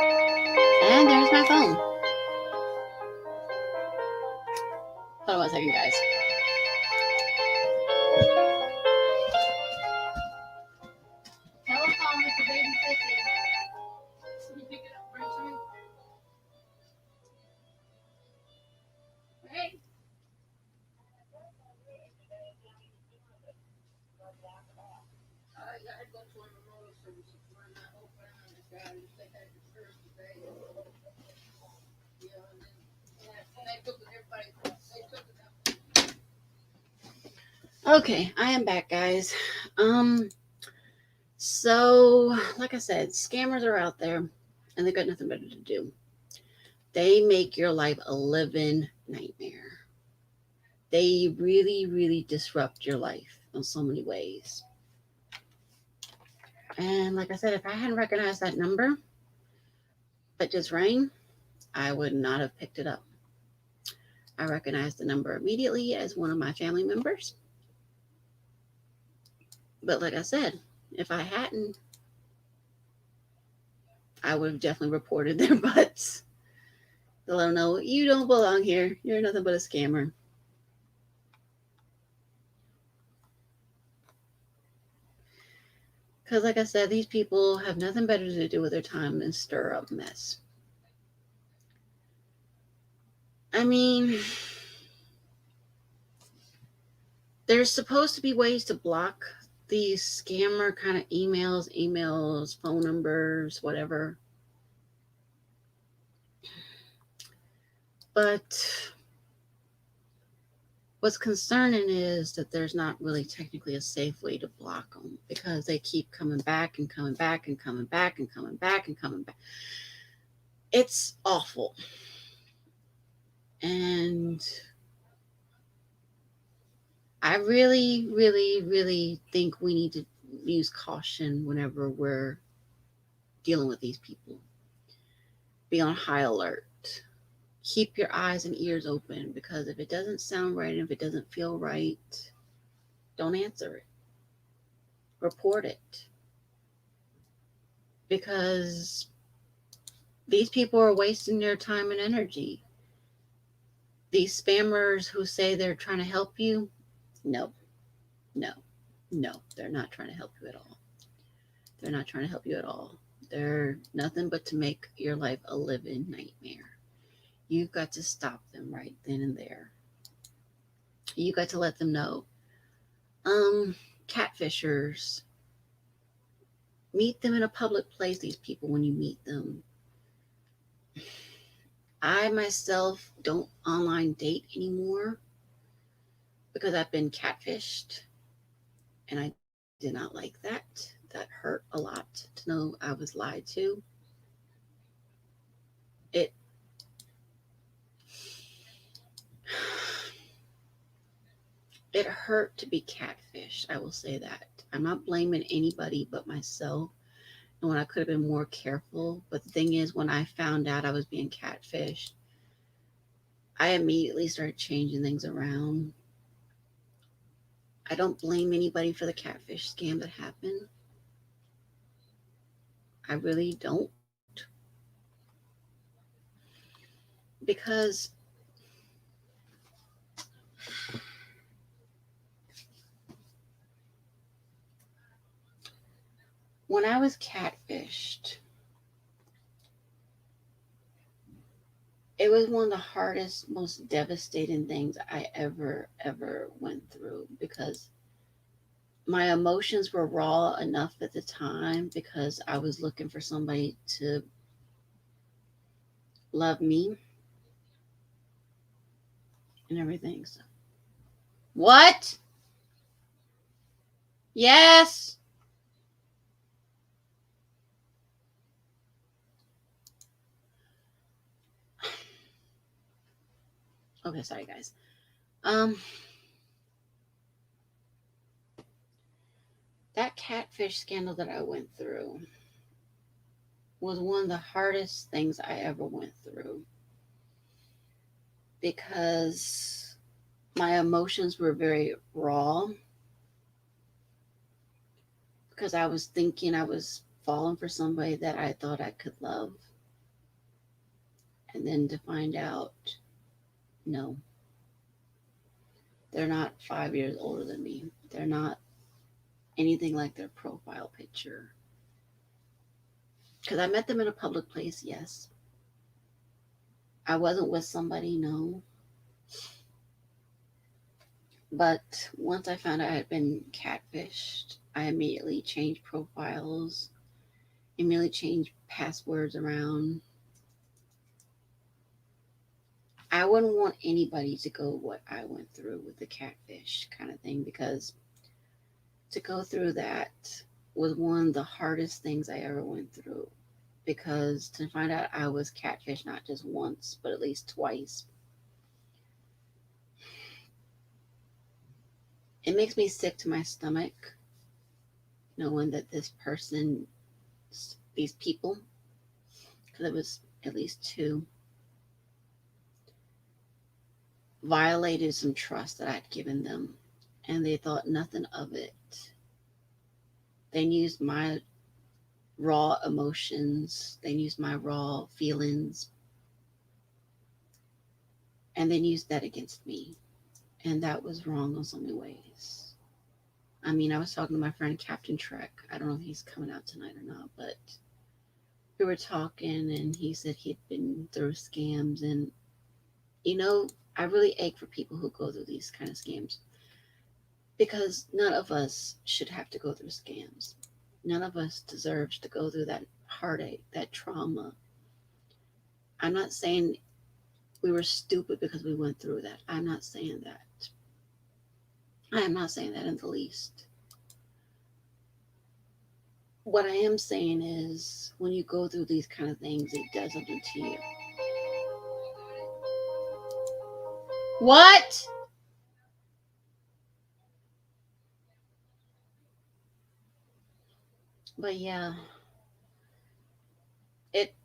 [SPEAKER 1] And there's my phone. Hold on one second, guys. Telephone with the baby sissy. Can you pick it up, bring it to me? Hey. I had to go to a memorial service. We're not open. They had the first today. Yeah, and they took everybody. They took it out. Okay, I am back, guys. So like I said, scammers are out there, and they've got nothing better to do. They make your life a living nightmare. They really, really disrupt your life in so many ways. And like I said, if I hadn't recognized that number that just rang, I would not have picked it up. I recognized the number immediately as one of my family members. But like I said, if I hadn't, I would have definitely reported their butts to let them know you don't belong here. You're nothing but a scammer. Because, like I said, these people have nothing better to do with their time than stir up mess. I mean, there's supposed to be ways to block these scammer kind of emails, phone numbers, whatever. But what's concerning is that there's not really technically a safe way to block them because they keep coming back and coming back and coming back and coming back and coming back. It's awful. And I really, really, really think we need to use caution whenever we're dealing with these people. Be on high alert. Keep your eyes and ears open because if it doesn't sound right and if it doesn't feel right, don't answer it. Report it. Because these people are wasting their time and energy. These spammers who say they're trying to help you, no, no, no, they're not trying to help you at all. They're not trying to help you at all. They're nothing but to make your life a living nightmare. You've got to stop them right then and there. You got to let them know. Um, Catfishers, meet them in a public place, these people, when you meet them. I myself don't online date anymore because I've been catfished and I did not like that. That hurt a lot to know I was lied to. It it hurt to be catfished. I will say that. I'm not blaming anybody but myself and when I could have been more careful. But the thing is, when I found out I was being catfished, I immediately started changing things around. I don't blame anybody for the catfish scam that happened. I really don't. Because when I was catfished, it was one of the hardest, most devastating things I ever went through because my emotions were raw enough at the time because I was looking for somebody to love me and everything. So, what? Yes. Okay, sorry guys. Um, that catfish scandal that I went through was one of the hardest things I ever went through because my emotions were very raw because I was thinking I was falling for somebody that I thought I could love. And then to find out, no, they're not 5 years older than me. They're not anything like their profile picture. Because I met them in a public place, yes. I wasn't with somebody, no. But once I found out I had been catfished, I immediately changed profiles, immediately changed passwords around. I wouldn't want anybody to go what I went through with the catfish kind of thing because to go through that was one of the hardest things I ever went through because to find out I was catfish not just once but at least twice, it makes me sick to my stomach knowing that this person, these people, because it was at least two, violated some trust that I'd given them and they thought nothing of it. They used my raw emotions, they used my raw feelings, and then used that against me. And that was wrong in so many ways. I mean, I was talking to my friend Captain Trek. I don't know if he's coming out tonight or not, but we were talking and he said he'd been through scams. And, you know, I really ache for people who go through these kind of scams because none of us should have to go through scams. None of us deserves to go through that heartache, that trauma. I'm not saying we were stupid because we went through that. I'm not saying that. I am not saying that in the least. What I am saying is when you go through these kind of things, it does something to you. What? But yeah, it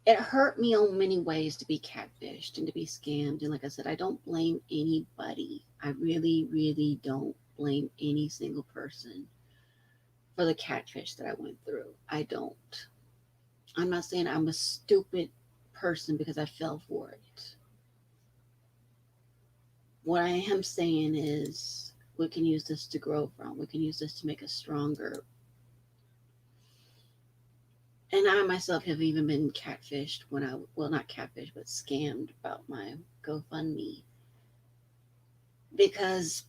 [SPEAKER 1] it hurt me on many ways to be catfished and to be scammed. And like I said, I don't blame anybody. I really, really don't blame any single person for the catfish that I went through. I don't. I'm not saying I'm a stupid person because I fell for it. What I am saying is we can use this to grow from. We can use this to make us stronger. And I myself have even been catfished when well, not catfished, but scammed about my GoFundMe because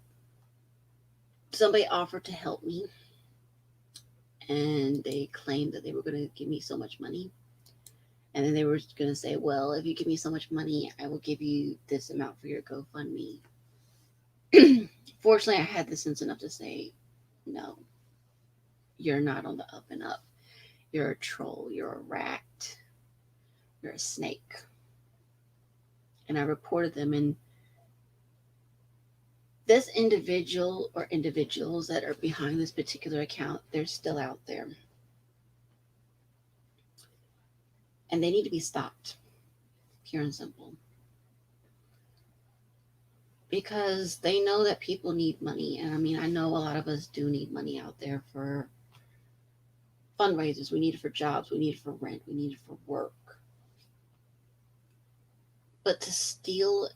[SPEAKER 1] somebody offered to help me and they claimed that they were going to give me so much money. And then they were going to say, well, if you give me so much money, I will give you this amount for your GoFundMe. Fortunately, I had the sense enough to say, no, you're not on the up and up. You're a troll. You're a rat. You're a snake. And I reported them. And this individual or individuals that are behind this particular account, they're still out there. And they need to be stopped, pure and simple. Because they know that people need money. And I mean, I know a lot of us do need money out there for fundraisers. We need it for jobs. We need it for rent. We need it for work. But to steal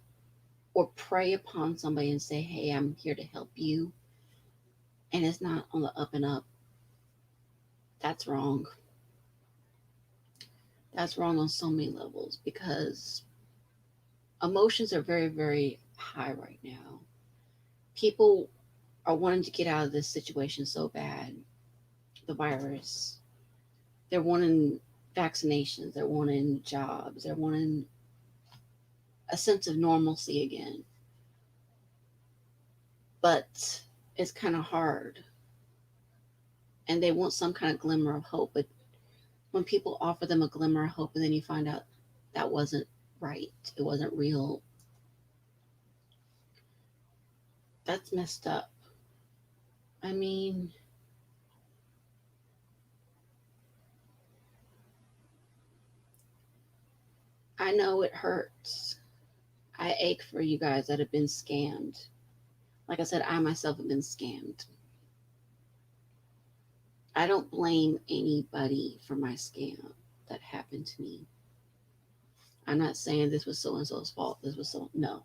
[SPEAKER 1] or prey upon somebody and say, hey, I'm here to help you, and it's not on the up and up, that's wrong. That's wrong on so many levels because emotions are very, very high right now. People are wanting to get out of this situation so bad. The virus, they're wanting vaccinations, they're wanting jobs, they're wanting a sense of normalcy again. But it's kind of hard. And they want some kind of glimmer of hope. But when people offer them a glimmer of hope and then you find out that wasn't right, it wasn't real, that's messed up. I mean, I know it hurts. I ache for you guys that have been scammed. Like I said, I myself have been scammed. I don't blame anybody for my scam that happened to me. I'm not saying this was so and so's fault. This was so, no.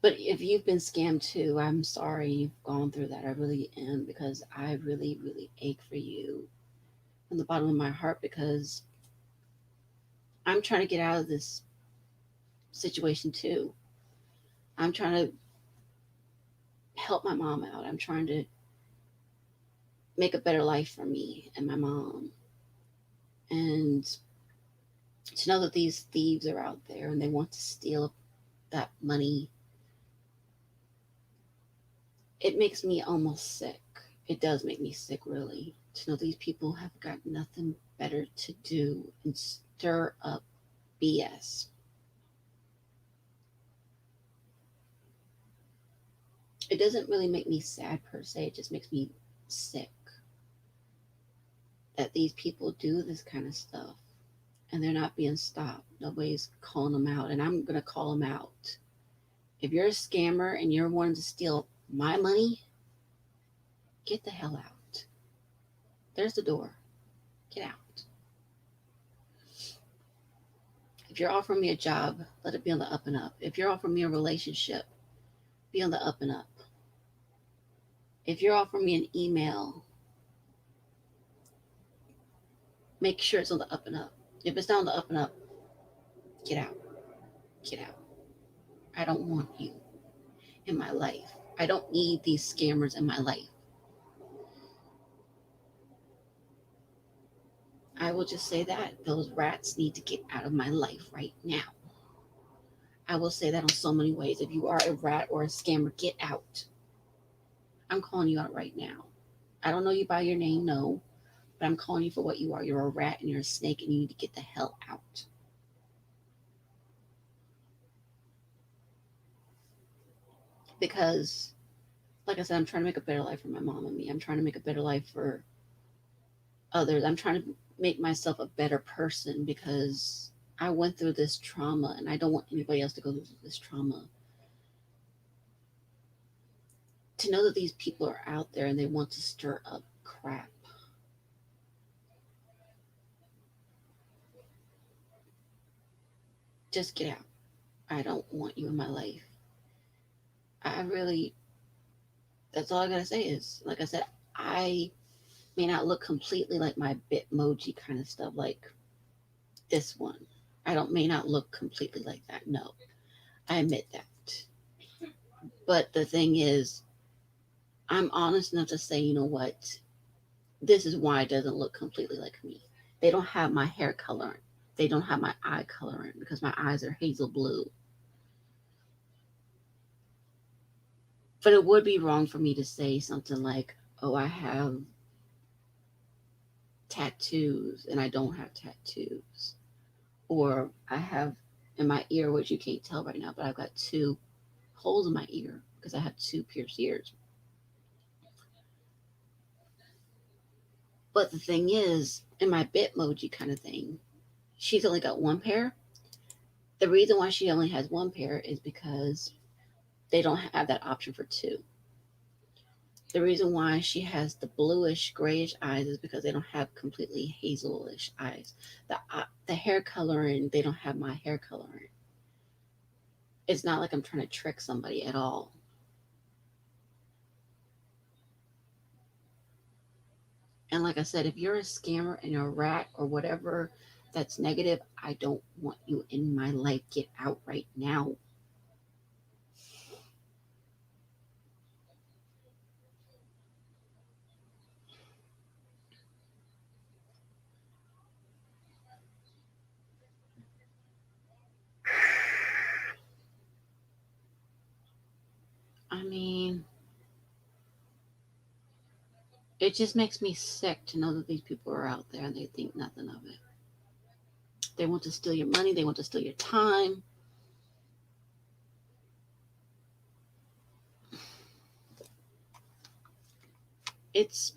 [SPEAKER 1] But if you've been scammed too, I'm sorry you've gone through that. I really am because I really, really ache for you from the bottom of my heart because I'm trying to get out of this situation too. I'm trying to help my mom out. I'm trying to make a better life for me and my mom. And to know that these thieves are out there and they want to steal that money, it makes me almost sick. It does make me sick, really, to know these people have got nothing better to do and stir up BS. It doesn't really make me sad per se, it just makes me sick that these people do this kind of stuff and they're not being stopped. Nobody's calling them out, and I'm going to call them out. If you're a scammer and you're wanting to steal my money, get the hell out. There's the door. Get out. If you're offering me a job, let it be on the up and up. If you're offering me a relationship, be on the up and up. If you're offering me an email, make sure it's on the up and up. If it's not on the up and up, get out. Get out. I don't want you in my life. I don't need these scammers in my life. I will just say that those rats need to get out of my life right now. I will say that on so many ways. If you are a rat or a scammer, get out. I'm calling you out right now. I don't know you by your name, no, but I'm calling you for what you are. You're a rat and you're a snake and you need to get the hell out. Because, like I said, I'm trying to make a better life for my mom and me. I'm trying to make a better life for others. I'm trying to make myself a better person because I went through this trauma and I don't want anybody else to go through this trauma. To know that these people are out there and they want to stir up crap. Just get out. I don't want you in my life. I really, that's all I gotta say is, like I said, I may not look completely like my Bitmoji kind of stuff, like this one. I don't may not look completely like that. No, I admit that. But the thing is, I'm honest enough to say, you know what? This is why it doesn't look completely like me. They don't have my hair coloring. They don't have my eye coloring because my eyes are hazel blue. But it would be wrong for me to say something like, oh, I have tattoos and I don't have tattoos. Or I have in my ear, which you can't tell right now, but I've got two holes in my ear because I have two pierced ears. But the thing is, in my Bitmoji kind of thing, she's only got one pair. The reason why she only has one pair is because they don't have that option for two. The reason why she has the bluish grayish eyes is because they don't have completely hazelish eyes. The hair coloring, they don't have my hair coloring. It's not like I'm trying to trick somebody at all. And like I said, if you're a scammer and you're a rat or whatever that's negative, I don't want you in my life. Get out right now. I mean, it just makes me sick to know that these people are out there and they think nothing of it. They want to steal your money, they want to steal your time. It's,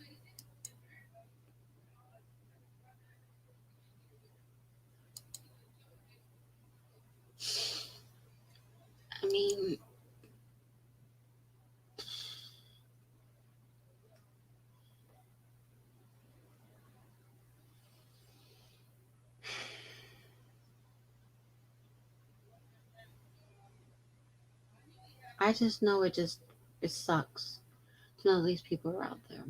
[SPEAKER 1] I mean, I just know it sucks to know these people are out there.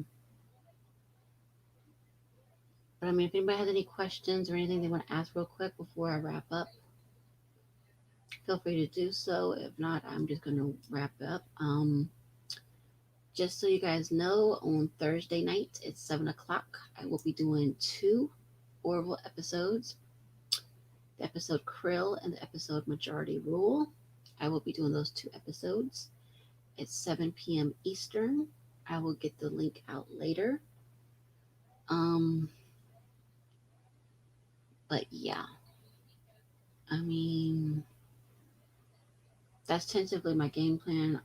[SPEAKER 1] But I mean, if anybody has any questions or anything they want to ask real quick before I wrap up, feel free to do so. If not, I'm just going to wrap up. Just so you guys know, on Thursday night at 7 o'clock, I will be doing two Orville episodes: the episode Krill and the episode Majority Rule. I will be doing those two episodes at 7 p.m. Eastern. I will get the link out later. Um, but yeah, I mean, that's tentatively my game plan.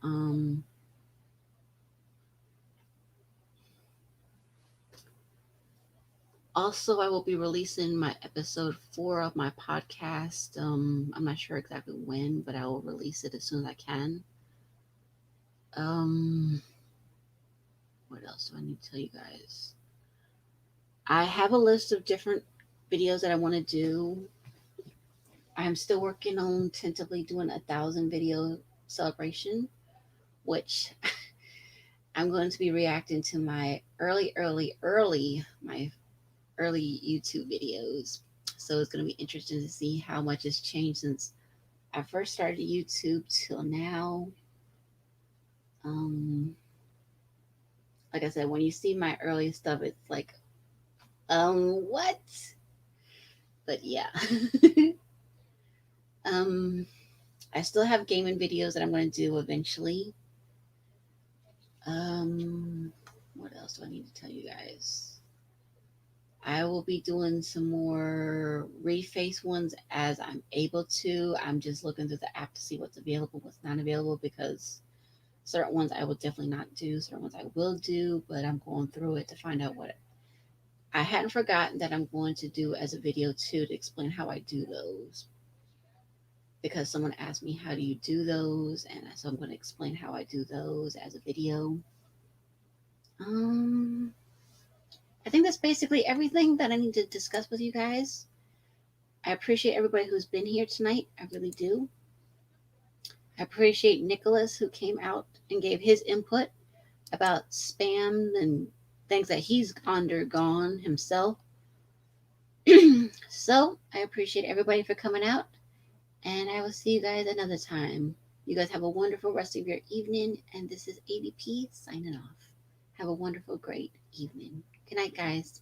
[SPEAKER 1] Also, I will be releasing my episode 4 of my podcast. I'm not sure exactly when, but I will release it as soon as I can. Um, what else do I need to tell you guys? I have a list of different videos that I want to do. I'm still working on tentatively doing 1,000 video celebration, which I'm going to be reacting to my my early YouTube videos. So it's going to be interesting to see how much has changed since I first started YouTube till now. Um, like I said, when you see my early stuff, it's like, what? But yeah. um, I still have gaming videos that I'm going to do eventually. Um, what else do I need to tell you guys? I will be doing some more reface ones as I'm able to. I'm just looking through the app to see what's available, what's not available, because certain ones I will definitely not do, certain ones I will do, but I'm going through it to find out what I hadn't forgotten that I'm going to do as a video too to explain how I do those. Because someone asked me, how do you do those? And so I'm going to explain how I do those as a video. Um, I think that's basically everything that I need to discuss with you guys. I appreciate everybody who's been here tonight. I really do. I appreciate Nicholas who came out and gave his input about spam and things that he's undergone himself. So I appreciate everybody for coming out, and I will see you guys another time. You guys have a wonderful rest of your evening, and this is ADP signing off. Have a wonderful, great evening. Good night, guys.